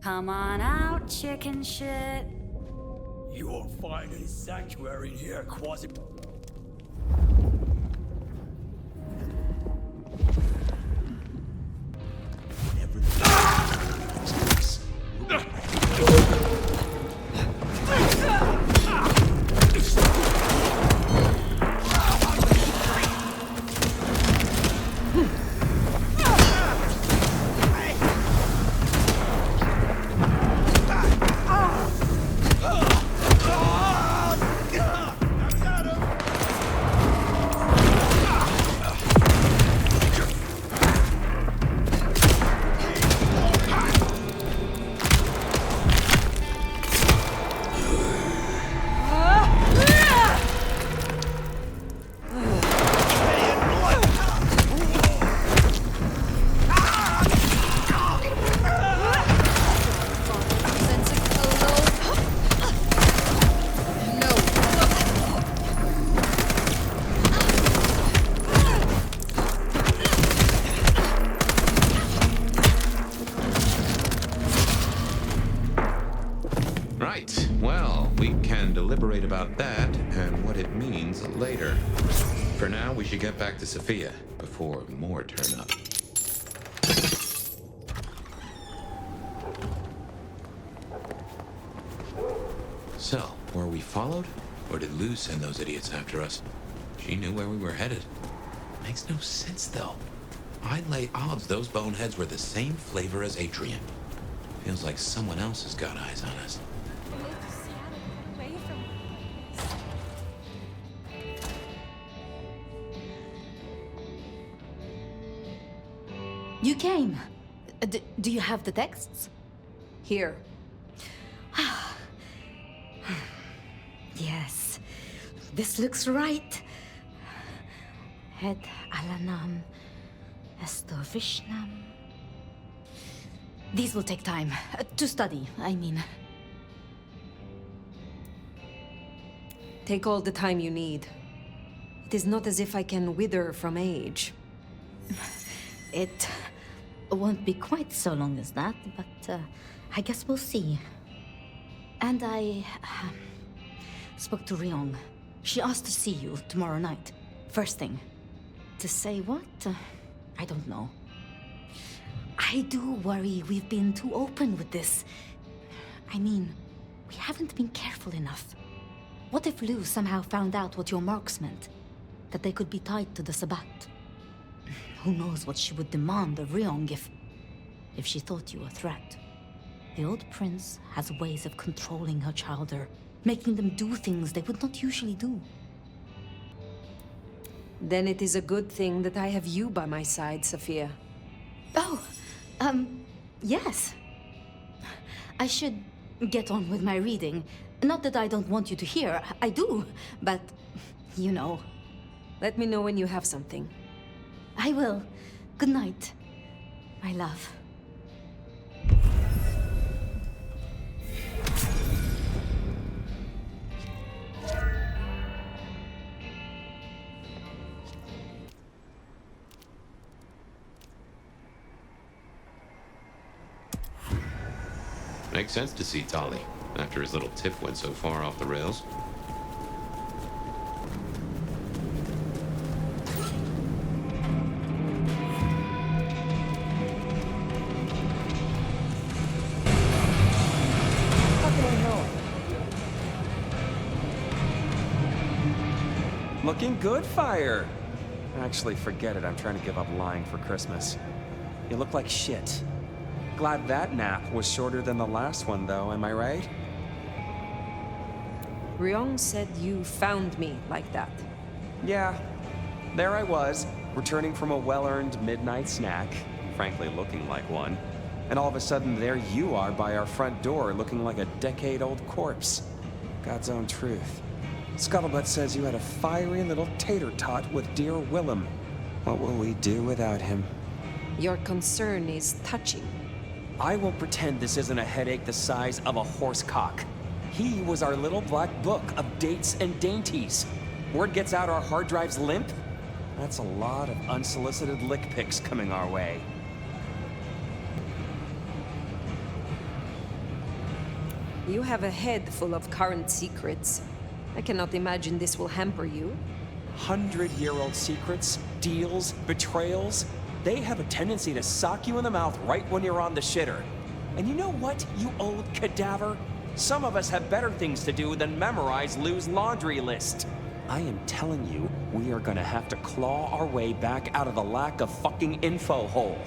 Come on out, chicken shit. You won't find any sanctuary in here, quasi. Right. Well, we can deliberate about that and what it means later. For now, we should get back to Sophia before more turn up. So, were we followed? Or did Lou send those idiots after us? She knew where we were headed. Makes no sense, though. I'd lay odds those boneheads were the same flavor as Atrium. Feels like someone else has got eyes on us. You came. Do you have the texts? Here. Yes. This looks right. Het Alanam Estovishnam. These will take time. To study, I mean. Take all the time you need. It is not as if I can wither from age. It won't be quite so long as that, but I guess we'll see. And I spoke to Ryong. She asked to see you tomorrow night. First thing. To say what? I don't know. I do worry we've been too open with this. I mean, we haven't been careful enough. What if Lou somehow found out what your marks meant? That they could be tied to the Sabbat? Who knows what she would demand of Ryong if she thought you a threat. The old prince has ways of controlling her chowder, making them do things they would not usually do. Then it is a good thing that I have you by my side, Sophia. Oh, yes. I should get on with my reading. Not that I don't want you to hear, I do, but, you know. Let me know when you have something. I will. Good night, my love. Makes sense to see Tali, after his little tip went so far off the rails. Looking good, Fire. Actually, forget it. I'm trying to give up lying for Christmas. You look like shit. Glad that nap was shorter than the last one, though, am I right? Ryong said you found me like that. Yeah. There I was, returning from a well-earned midnight snack, frankly looking like one. And all of a sudden, there you are by our front door, looking like a decade-old corpse. God's own truth. Scuttlebutt says you had a fiery little tater-tot with dear Willem. What will we do without him? Your concern is touching. I won't pretend this isn't a headache the size of a horse cock. He was our little black book of dates and dainties. Word gets out our hard drive's limp? That's a lot of unsolicited lick pics coming our way. You have a head full of current secrets. I cannot imagine this will hamper you. 100-year-old secrets, deals, betrayals. They have a tendency to sock you in the mouth right when you're on the shitter. And you know what, you old cadaver? Some of us have better things to do than memorize Lou's laundry list. I am telling you, we are gonna have to claw our way back out of the lack of fucking info hole.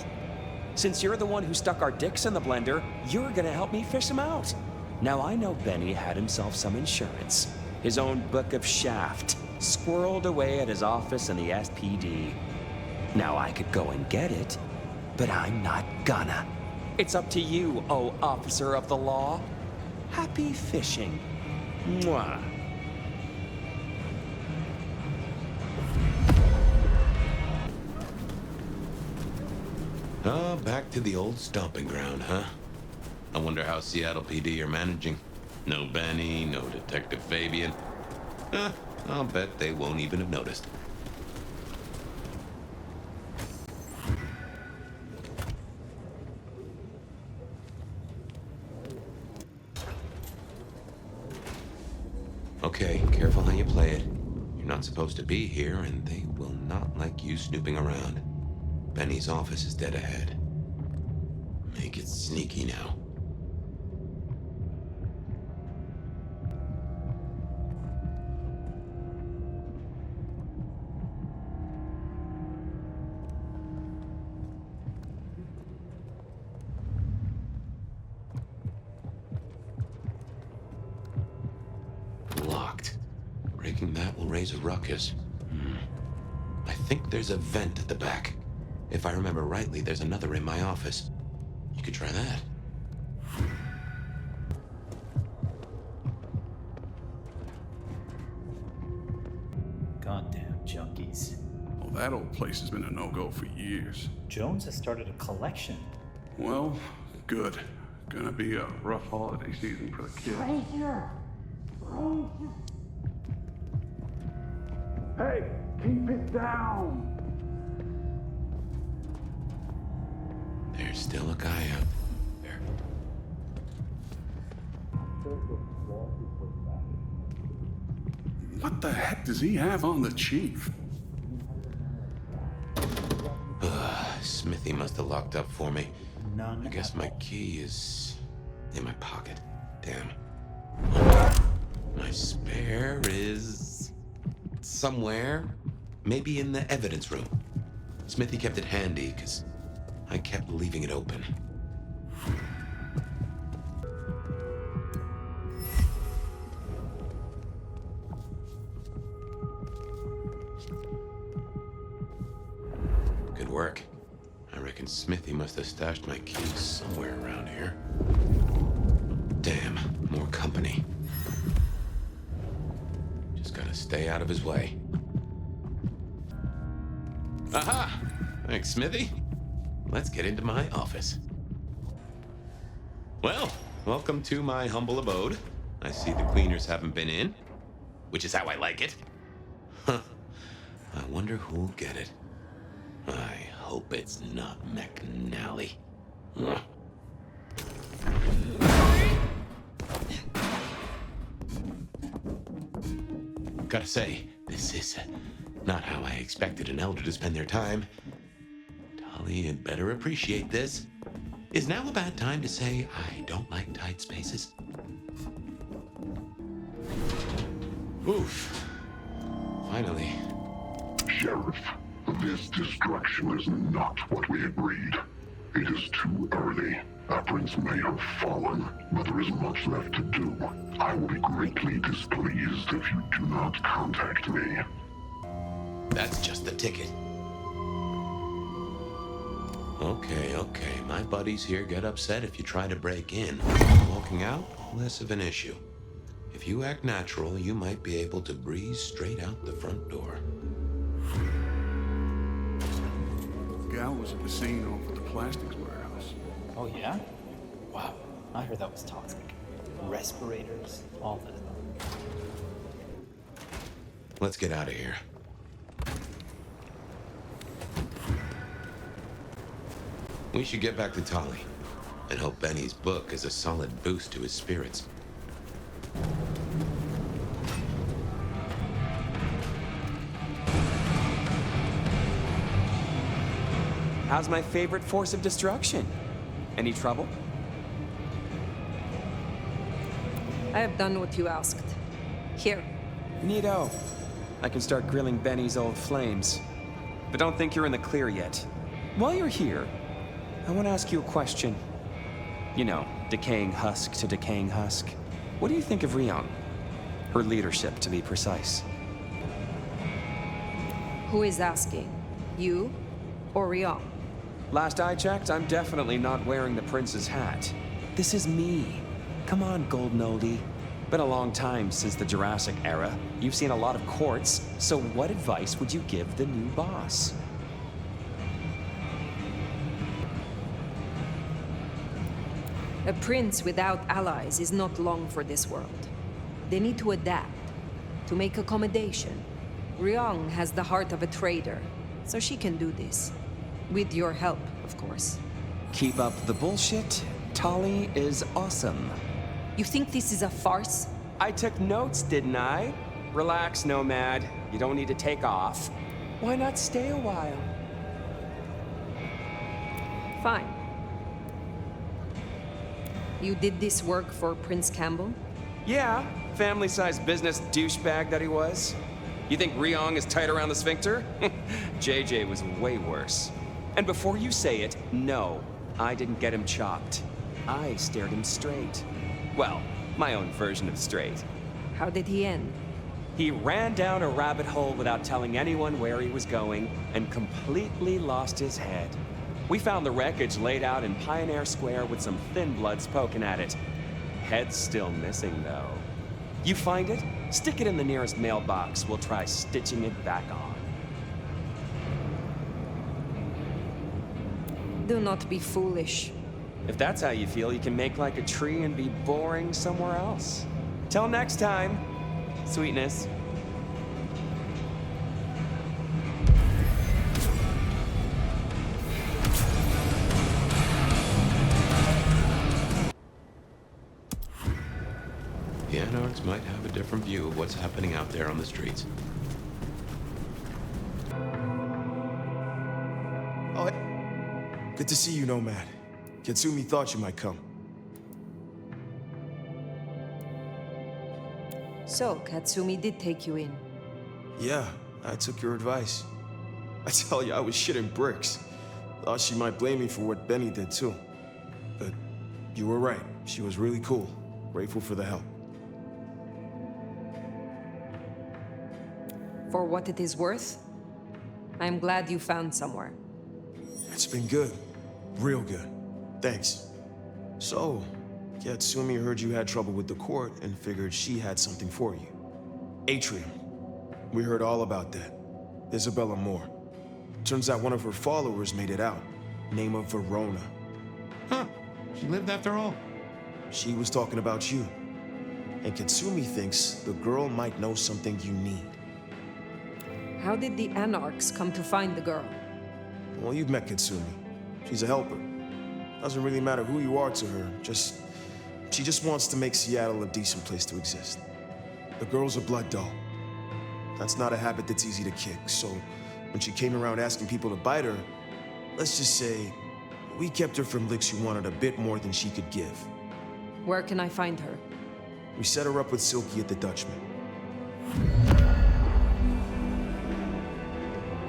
Since you're the one who stuck our dicks in the blender, you're gonna help me fish them out. Now I know Benny had himself some insurance. His own book of Shaft, squirreled away at his office in the SPD. Now I could go and get it, but I'm not gonna. It's up to you, oh officer of the law. Happy fishing. Mwah. Oh, back to the old stomping ground, huh? I wonder how Seattle PD are managing. No Benny, no Detective Fabian. I'll bet they won't even have noticed. Okay, careful how you play it. You're not supposed to be here, and they will not like you snooping around. Benny's office is dead ahead. Make it sneaky now. Breaking that will raise a ruckus. I think there's a vent at the back. If I remember rightly, there's another in my office. You could try that. Goddamn junkies. Well, that old place has been a no-go for years. Jones has started a collection. Well, good. Gonna be a rough holiday season for the kids. Hey, keep it down! There's still a guy out there. What the heck does he have on the chief? Smithy must have locked up for me. I guess my key is in my pocket. Damn. My spare is somewhere. Maybe in the evidence room. Smithy kept it handy because I kept leaving it open. Good work. I reckon Smithy must have stashed my keys somewhere around here. Damn, more company. Just gotta stay out of his way. Aha! Thanks, Smithy. Let's get into my office. Well, welcome to my humble abode. I see the cleaners haven't been in, which is how I like it. Huh. I wonder who'll get it. I hope it's not McNally. Ugh. Gotta say, this is not how I expected an elder to spend their time. Tolly had better appreciate this. Is now a bad time to say I don't like tight spaces? Oof. Finally. Sheriff, this destruction is not what we agreed. It is too early. Our prince may have fallen, but there is much left to do. I will be greatly displeased if you do not contact me. That's just the ticket. Okay. My buddies here get upset if you try to break in. Walking out, less of an issue. If you act natural, you might be able to breeze straight out the front door. Gal was at the scene over at the plastics warehouse. Oh, yeah? Wow. I heard that was toxic. Respirators, all that stuff. Let's get out of here. We should get back to Tolly and hope Benny's book is a solid boost to his spirits. How's my favorite force of destruction? Any trouble? I have done what you asked. Here. Neato. I can start grilling Benny's old flames. But don't think you're in the clear yet. While you're here, I want to ask you a question. You know, decaying husk to decaying husk. What do you think of Ryong? Her leadership, to be precise. Who is asking? You or Ryong? Last I checked, I'm definitely not wearing the prince's hat. This is me. Come on, golden oldie. Been a long time since the Jurassic era. You've seen a lot of courts, so what advice would you give the new boss? A prince without allies is not long for this world. They need to adapt, to make accommodation. Ryong has the heart of a trader, so she can do this. With your help, of course. Keep up the bullshit. Tolly is awesome. You think this is a farce? I took notes, didn't I? Relax, Nomad. You don't need to take off. Why not stay a while? Fine. You did this work for Prince Campbell? Yeah, family-sized business douchebag that he was. You think Ryong is tight around the sphincter? JJ was way worse. And before you say it, no, I didn't get him chopped. I stared him straight. Well, my own version of straight. How did he end? He ran down a rabbit hole without telling anyone where he was going and completely lost his head. We found the wreckage laid out in Pioneer Square with some thin bloods poking at it. Head's still missing, though. You find it, stick it in the nearest mailbox. We'll try stitching it back on. Do not be foolish. If that's how you feel, you can make like a tree and be boring somewhere else. Till next time, sweetness. The Anarchs might have a different view of what's happening out there on the streets. Oh, good to see you, Nomad. Katsumi thought you might come. So, Katsumi did take you in. Yeah, I took your advice. I tell you, I was shitting bricks. Thought she might blame me for what Benny did too. But you were right. She was really cool. Grateful for the help. For what it is worth, I am glad you found somewhere. It's been good. Real good. Thanks. So, Katsumi heard you had trouble with the court and figured she had something for you. Atrium. We heard all about that. Isabella Moore. Turns out one of her followers made it out. Name of Verona. Huh. She lived after all. She was talking about you. And Katsumi thinks the girl might know something you need. How did the Anarchs come to find the girl? Well, you've met Katsumi. She's a helper. Doesn't really matter who you are to her, she just wants to make Seattle a decent place to exist. The girl's a blood doll. That's not a habit that's easy to kick, so when she came around asking people to bite her, let's just say, we kept her from licks who wanted a bit more than she could give. Where can I find her? We set her up with Silky at the Dutchman.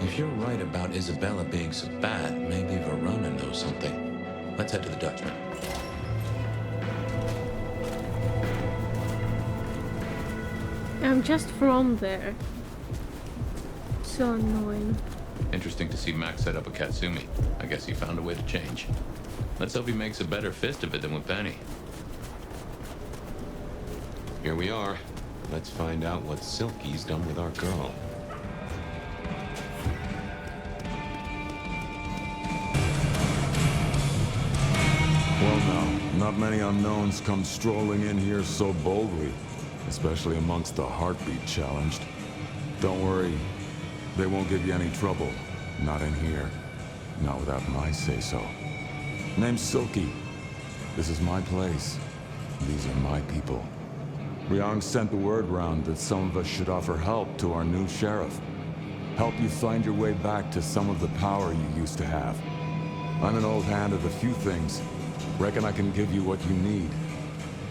If you're right about Isabella being so bad, maybe Verona knows something. Let's head to the Dutchman. I'm just from there. So annoying. Interesting to see Max set up a Katsumi. I guess he found a way to change. Let's hope he makes a better fist of it than with Benny. Here we are. Let's find out what Silky's done with our girl. Well now, not many unknowns come strolling in here so boldly, especially amongst the heartbeat challenged. Don't worry, they won't give you any trouble. Not in here. Not without my say-so. Name's Silky. This is my place. These are my people. Ryong sent the word round that some of us should offer help to our new sheriff. Help you find your way back to some of the power you used to have. I'm an old hand at a few things. Reckon I can give you what you need.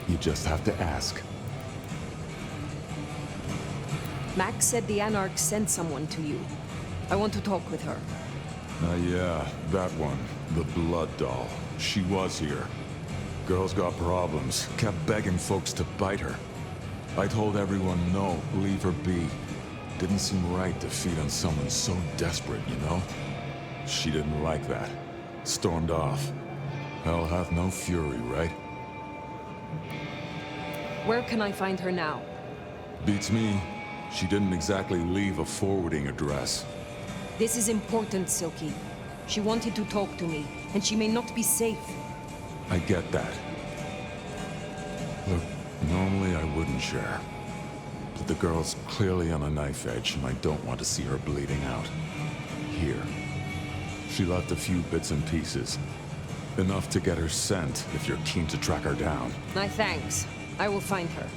You just have to ask. Max said the Anarchs sent someone to you. I want to talk with her. Yeah, that one. The blood doll. She was here. Girl's got problems. Kept begging folks to bite her. I told everyone no, leave her be. Didn't seem right to feed on someone so desperate, you know? She didn't like that. Stormed off. Hell hath no fury, right? Where can I find her now? Beats me. She didn't exactly leave a forwarding address. This is important, Silky. She wanted to talk to me, and she may not be safe. I get that. Look, normally I wouldn't share. But the girl's clearly on a knife edge, and I don't want to see her bleeding out. Here. She left a few bits and pieces. Enough to get her sent, if you're keen to track her down. My thanks. I will find her.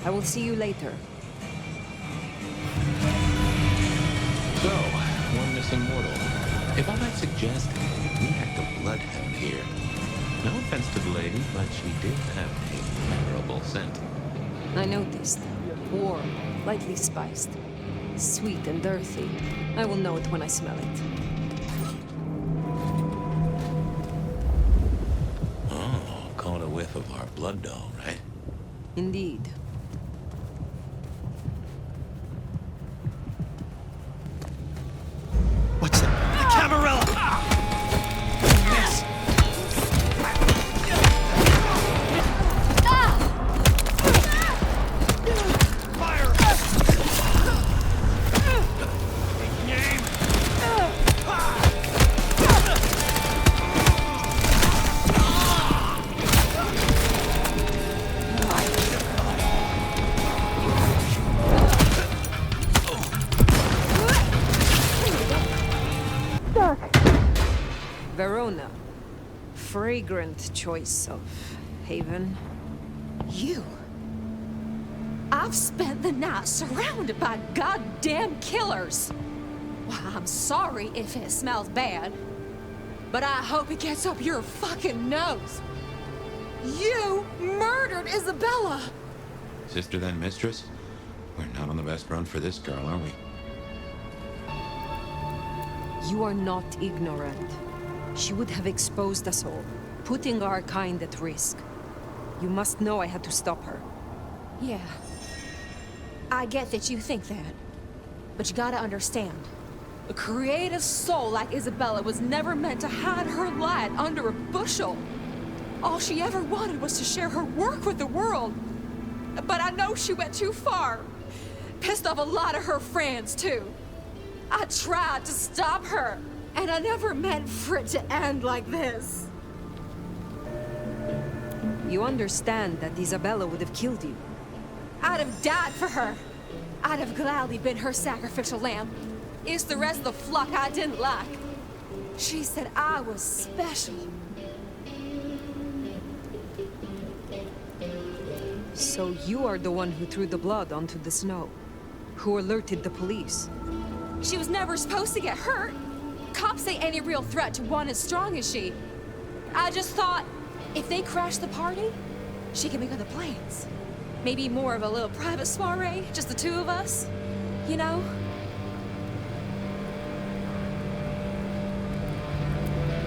I will see you later. So, one missing mortal. If I might suggest, we act a bloodhound here. No offense to the lady, but she did have a memorable scent. I noticed. Warm, lightly spiced. Sweet and earthy. I will know it when I smell it. Oh, caught a whiff of our blood doll, right? Indeed. What's that? The Camarilla! Yes! Fire! Taking aim! Verona. Fragrant choice of haven. You? I've spent the night surrounded by goddamn killers. Well, I'm sorry if it smells bad, but I hope it gets up your fucking nose. You murdered Isabella! Sister then mistress? We're not on the best run for this girl, are we? You are not ignorant. She would have exposed us all, putting our kind at risk. You must know I had to stop her. Yeah. I get that you think that. But you gotta understand. A creative soul like Isabella was never meant to hide her light under a bushel. All she ever wanted was to share her work with the world. But I know she went too far. Pissed off a lot of her friends, too. I tried to stop her, and I never meant for it to end like this. You understand that Isabella would have killed you. I'd have died for her. I'd have gladly been her sacrificial lamb. It's the rest of the flock I didn't like. She said I was special. So you are the one who threw the blood onto the snow, who alerted the police. She was never supposed to get hurt. Cops ain't any real threat to one as strong as she. I just thought, if they crash the party, she can make other plans. Maybe more of a little private soiree, just the two of us, you know?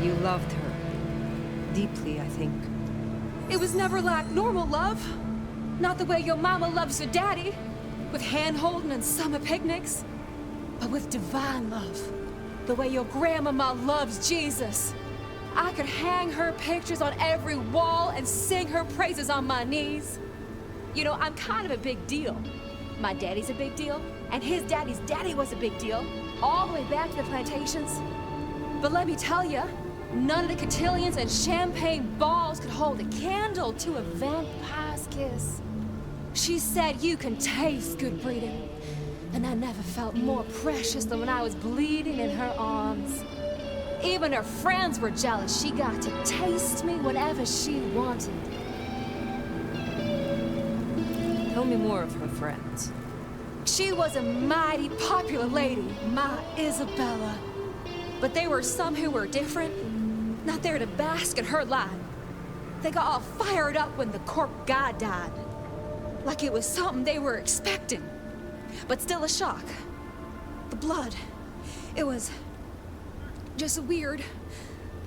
You loved her. Deeply, I think. It was never like normal love. Not the way your mama loves your daddy, with hand-holding and summer picnics. But with divine love, the way your grandmama loves Jesus. I could hang her pictures on every wall and sing her praises on my knees. You know, I'm kind of a big deal. My daddy's a big deal, and his daddy's daddy was a big deal, all the way back to the plantations. But let me tell you, none of the cotillions and champagne balls could hold a candle to a vampire's kiss. She said you can taste good breeding. And I never felt more precious than when I was bleeding in her arms. Even her friends were jealous. She got to taste me whenever she wanted. Tell me more of her friends. She was a mighty popular lady, my Isabella. But there were some who were different, not there to bask in her light. They got all fired up when the corp guy died. Like it was something they were expecting. But still a shock. The blood. It was just weird.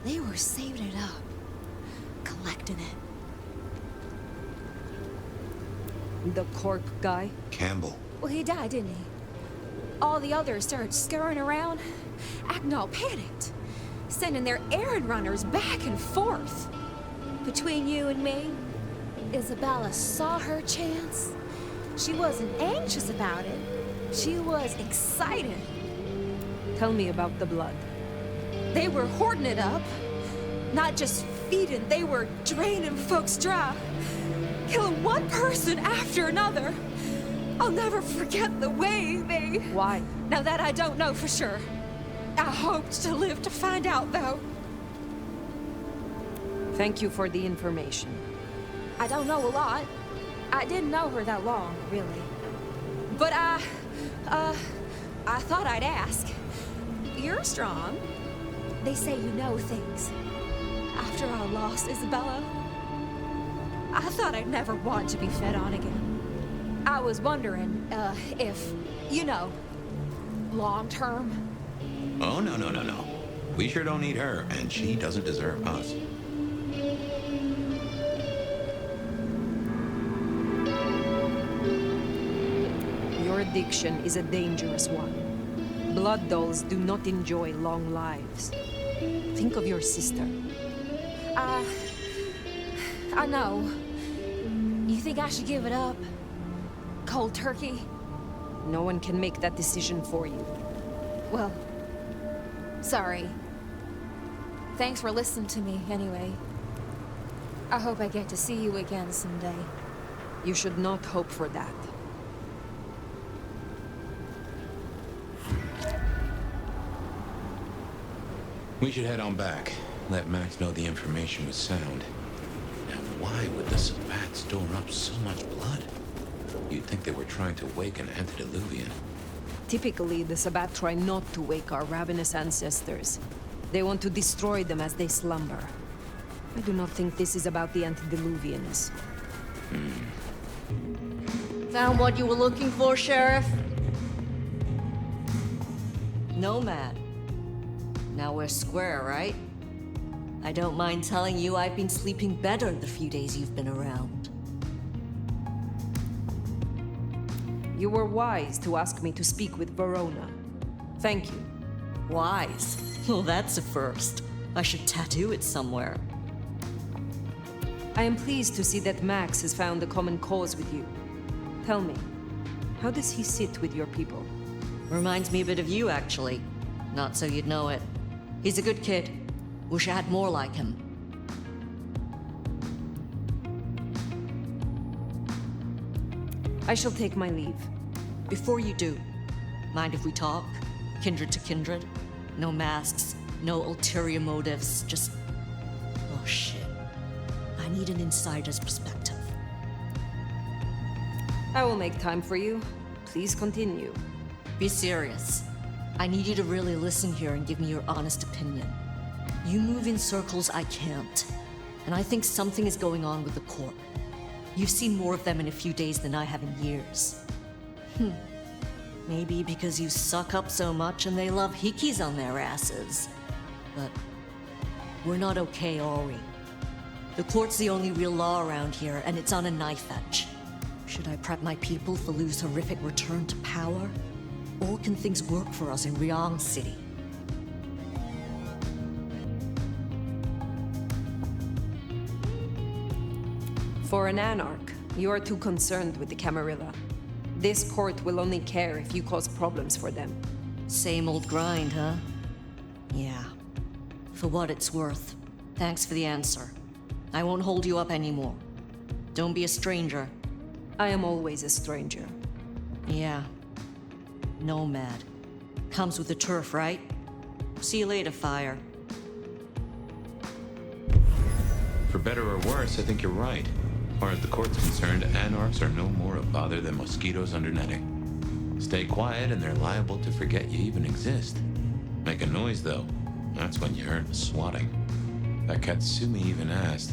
They were saving it up. Collecting it. The corp guy? Campbell. Well, he died, didn't he? All the others started scurrying around, acting all panicked. Sending their errand runners back and forth. Between you and me, Isabella saw her chance. She wasn't anxious about it. She was excited. Tell me about the blood. They were hoarding it up. Not just feeding, they were draining folks dry. Killing one person after another. I'll never forget the way they... Why? Now that I don't know for sure. I hoped to live to find out, though. Thank you for the information. I don't know a lot. I didn't know her that long, really. But I thought I'd ask. You're strong. They say you know things. After I lost Isabella, I thought I'd never want to be fed on again. I was wondering, if, you know, long term. Oh, no. We sure don't need her, and she doesn't deserve us. Your addiction is a dangerous one. Blood dolls do not enjoy long lives. Think of your sister. I know. You think I should give it up? Cold turkey? No one can make that decision for you. Well, sorry. Thanks for listening to me, anyway. I hope I get to see you again someday. You should not hope for that. We should head on back. Let Max know the information was sound. Now, why would the Sabbat store up so much blood? You'd think they were trying to wake an antediluvian. Typically, the Sabbat try not to wake our ravenous ancestors. They want to destroy them as they slumber. I do not think this is about the antediluvians. Found what you were looking for, Sheriff? Nomad. Now we're square, right? I don't mind telling you I've been sleeping better the few days you've been around. You were wise to ask me to speak with Verona. Thank you. Wise? Well, that's a first. I should tattoo it somewhere. I am pleased to see that Max has found a common cause with you. Tell me, how does he sit with your people? Reminds me a bit of you, actually. Not so you'd know it. He's a good kid. Wish I had more like him. I shall take my leave. Before you do, mind if we talk? Kindred to kindred? No masks, no ulterior motives, just... Oh shit. I need an insider's perspective. I will make time for you. Please continue. Be serious. I need you to really listen here and give me your honest opinion. You move in circles I can't, and I think something is going on with the court. You've seen more of them in a few days than I have in years. Maybe because you suck up so much and they love hikis on their asses. But we're not okay, are we? The court's the only real law around here, and it's on a knife edge. Should I prep my people for Lu's horrific return to power? Or can things work for us in Ryong City? For an anarch, you are too concerned with the Camarilla. This court will only care if you cause problems for them. Same old grind, huh? Yeah. For what it's worth. Thanks for the answer. I won't hold you up anymore. Don't be a stranger. I am always a stranger. Yeah. Nomad. Comes with the turf, right? See you later, Fire. For better or worse, I think you're right. As far as the court's concerned, anarchs are no more a bother than mosquitoes under netting. Stay quiet and they're liable to forget you even exist. Make a noise, though. That's when you earn swatting. That Katsumi even asked,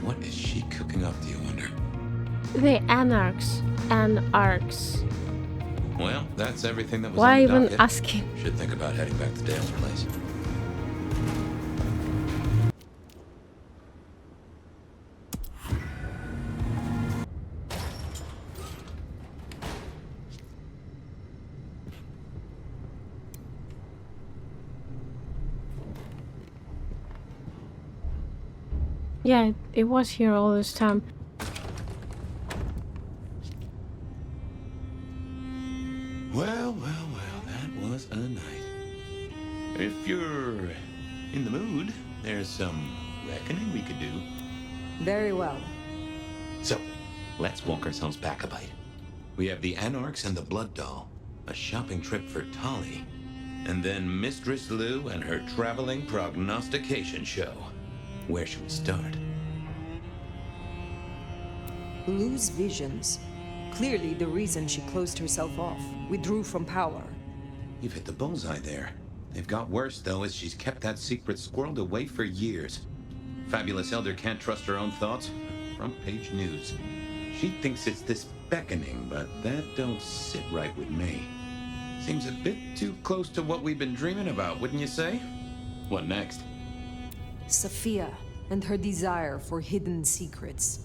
what is she cooking up, do you wonder? The anarchs. Anarchs. Well, that's everything that was Why on the even docket. asking? Should think about heading back to Dale's place. Yeah, it was here all this time. Well, that was a night. If you're in the mood, there's some reckoning we could do. Very well. So, let's walk ourselves back a bite. We have the Anarchs and the Blood Doll, a shopping trip for Tali, and then Mistress Lu and her traveling prognostication show. Where should we start? Lu's visions. Clearly the reason she closed herself off, withdrew from power. You've hit the bullseye there. They've got worse, though, as she's kept that secret squirreled away for years. Fabulous Elder can't trust her own thoughts. Front page news. She thinks it's this beckoning, but that don't sit right with me. Seems a bit too close to what we've been dreaming about, wouldn't you say? What next? Sophia and her desire for hidden secrets.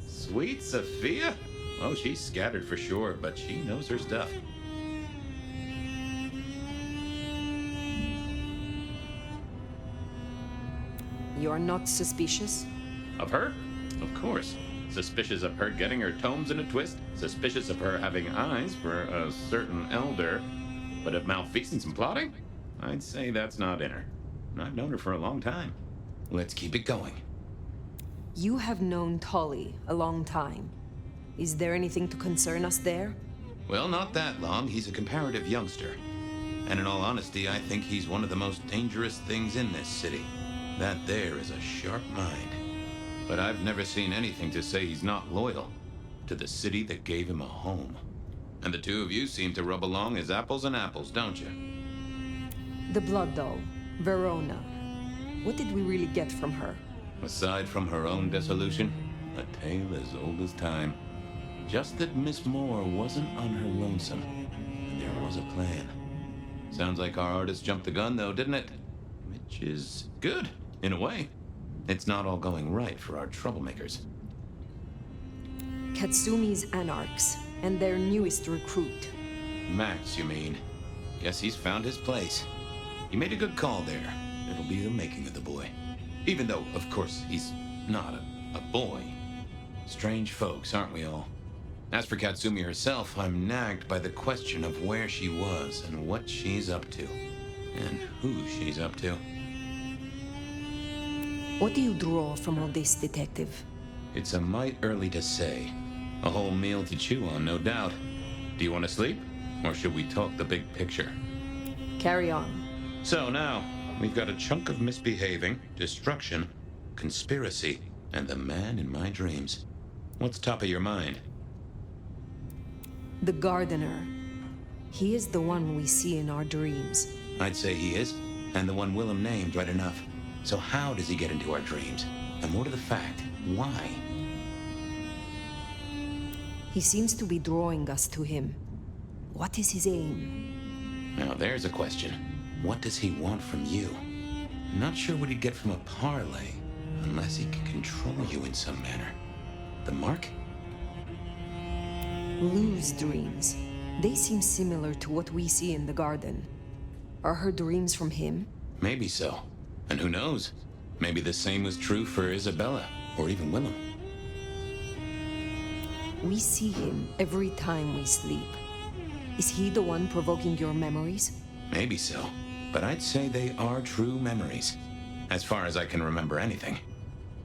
Sweet Sophia? Oh, she's scattered for sure, but she knows her stuff. You are not suspicious? Of her? Of course. Suspicious of her getting her tomes in a twist. Suspicious of her having eyes for a certain elder. But of malfeasance and plotting? I'd say that's not in her. I've known her for a long time. Let's keep it going. You have known Tully a long time. Is there anything to concern us there? Well, not that long. He's a comparative youngster. And in all honesty, I think he's one of the most dangerous things in this city. That there is a sharp mind. But I've never seen anything to say he's not loyal to the city that gave him a home. And the two of you seem to rub along as apples and apples, don't you? The Blood Doll, Verona. What did we really get from her? Aside from her own dissolution, a tale as old as time. Just that Miss Moore wasn't on her lonesome, and there was a plan. Sounds like our artist jumped the gun, though, didn't it? Which is good, in a way. It's not all going right for our troublemakers. Katsumi's Anarchs, and their newest recruit. Max, you mean? Guess he's found his place. You made a good call there. It'll be the making of the boy. Even though, of course, he's not a boy. Strange folks, aren't we all? As for Katsumi herself, I'm nagged by the question of where she was and what she's up to. And who she's up to. What do you draw from all this, Detective? It's a mite early to say. A whole meal to chew on, no doubt. Do you want to sleep? Or should we talk the big picture? Carry on. So now, we've got a chunk of misbehaving, destruction, conspiracy, and the man in my dreams. What's top of your mind? The gardener. He is the one we see in our dreams. I'd say he is, and the one Willem named right enough. So how does he get into our dreams? And more to the fact, why? He seems to be drawing us to him. What is his aim? Now there's a question. What does he want from you? Not sure what he'd get from a parlay, unless he can control you in some manner. The mark? Lou's dreams. They seem similar to what we see in the garden. Are her dreams from him? Maybe so. And who knows? Maybe the same was true for Isabella, or even Willem. We see him every time we sleep. Is he the one provoking your memories? Maybe so. But I'd say they are true memories, as far as I can remember anything.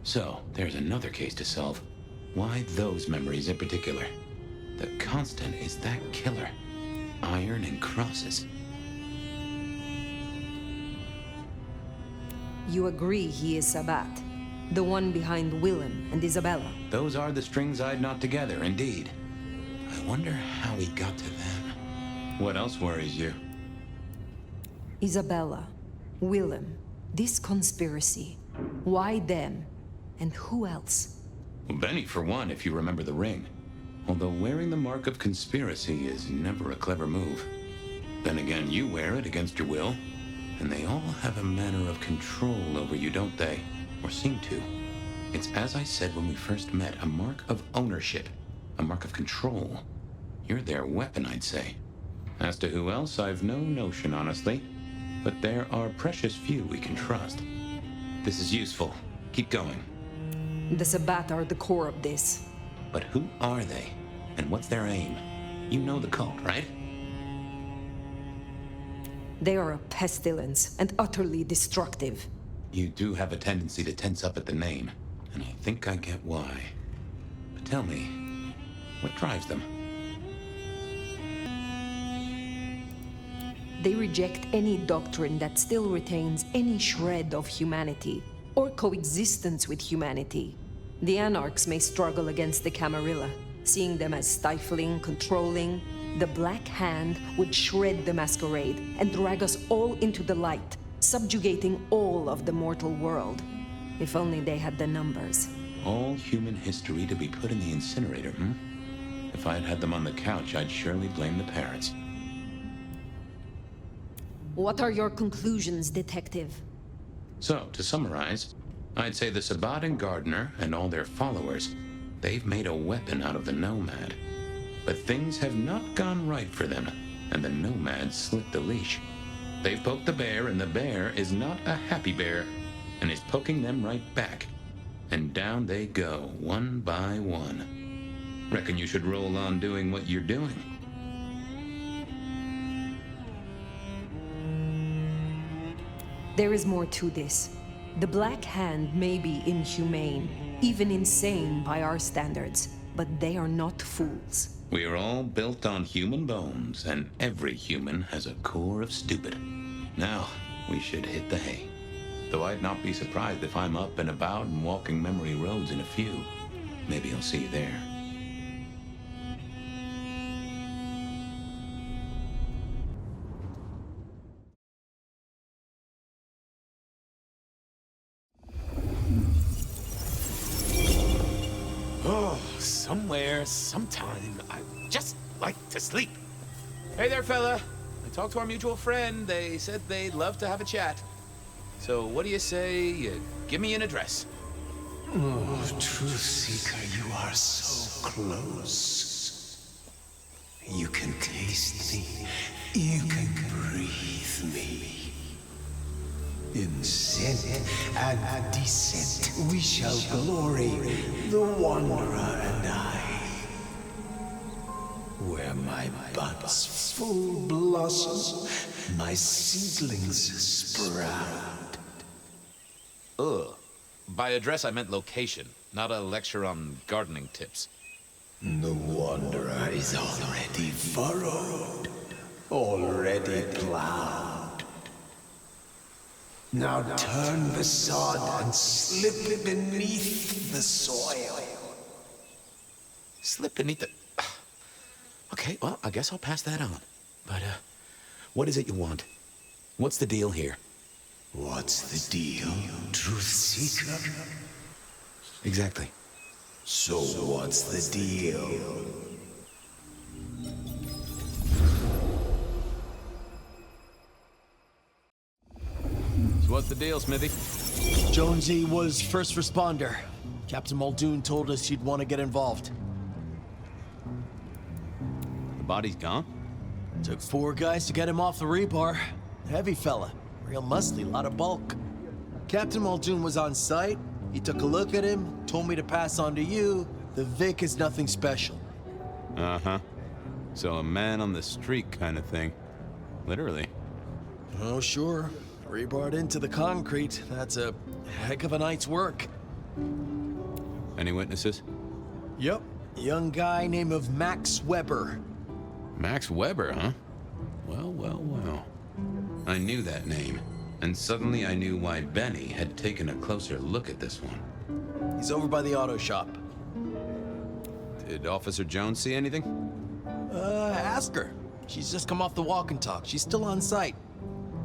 So, there's another case to solve. Why those memories in particular? The constant is that killer. Iron and crosses. You agree he is Sabat, the one behind Willem and Isabella. Those are the strings I'd knot together, indeed. I wonder how he got to them. What else worries you? Isabella, Willem, this conspiracy. Why them? And who else? Well, Benny, for one, if you remember the ring. Although wearing the mark of conspiracy is never a clever move. Then again, you wear it against your will. And they all have a manner of control over you, don't they? Or seem to. It's as I said when we first met, a mark of ownership. A mark of control. You're their weapon, I'd say. As to who else, I've no notion, honestly. But there are precious few we can trust. This is useful. Keep going. The Sabat are the core of this. But who are they? And what's their aim? You know the cult, right? They are a pestilence and utterly destructive. You do have a tendency to tense up at the name, and I think I get why. But tell me, what drives them? They reject any doctrine that still retains any shred of humanity, or coexistence with humanity. The Anarchs may struggle against the Camarilla, seeing them as stifling, controlling. The Black Hand would shred the Masquerade and drag us all into the light, subjugating all of the mortal world. If only they had the numbers. All human history to be put in the incinerator, hmm? If I'd had them on the couch, I'd surely blame the parents. What are your conclusions, Detective? So, to summarize, I'd say the Sabat and Gardener and all their followers, they've made a weapon out of the Nomad. But things have not gone right for them, and the Nomad slipped the leash. They've poked the bear, and the bear is not a happy bear. and is poking them right back. And down they go, one by one. Reckon you should roll on doing what you're doing. There is more to this. The Black Hand may be inhumane, even insane by our standards, but they are not fools. We are all built on human bones, and every human has a core of stupid. Now, we should hit the hay. Though I'd not be surprised if I'm up and about and walking memory roads in a few. Maybe I'll see you there. Oh, somewhere, sometime, I just like to sleep. Hey there, fella. I talked to our mutual friend. They said they'd love to have a chat. So what do you say you give me an address? Oh, Truth Seeker, you are so close. You can taste me. You can breathe me. In scent and descent we shall glory, the Wanderer and I. Where my buds full blossom, my seedlings sprout. Ugh. By address, I meant location, not a lecture on gardening tips. The Wanderer is already furrowed, already plowed. Now turn the sod and slip beneath the soil. Slip beneath the... Okay, well, I guess I'll pass that on. But, what is it you want? What's the deal here? What's the deal, Truth Seeker? Exactly. So what's the deal? So what's the deal, Smithy? Jonesy was first responder. Captain Muldoon told us he'd want to get involved. The body's gone? Took 4 guys to get him off the rebar. Heavy fella. Real musty, lot of bulk. Captain Muldoon was on site. He took a look at him, told me to pass on to you. The Vic is nothing special. Uh-huh. So a man on the street kind of thing. Literally. Oh, sure. Rebarred into the concrete. That's a heck of a night's work. Any witnesses? Yep. Young guy named of Max Weber. Max Weber, huh? Well, well, well. I knew that name, and suddenly I knew why Benny had taken a closer look at this one. He's over by the auto shop. Did Officer Jones see anything? Ask her. She's just come off the walk and talk. She's still on site.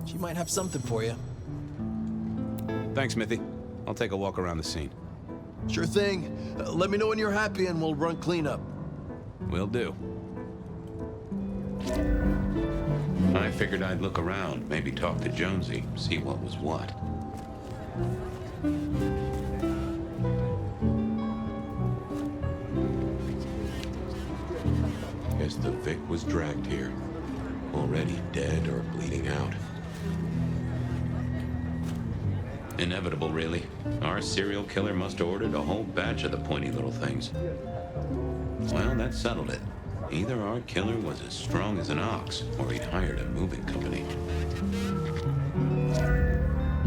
She might have something for you. Thanks, Smithy. I'll take a walk around the scene. Sure thing. Let me know when you're happy and we'll run cleanup. Will do. I figured I'd look around, maybe talk to Jonesy, see what was what. Guess the Vic was dragged here, already dead or bleeding out. Inevitable, really. Our serial killer must have ordered a whole batch of the pointy little things. Well, that settled it. Either our killer was as strong as an ox, or he'd hired a moving company.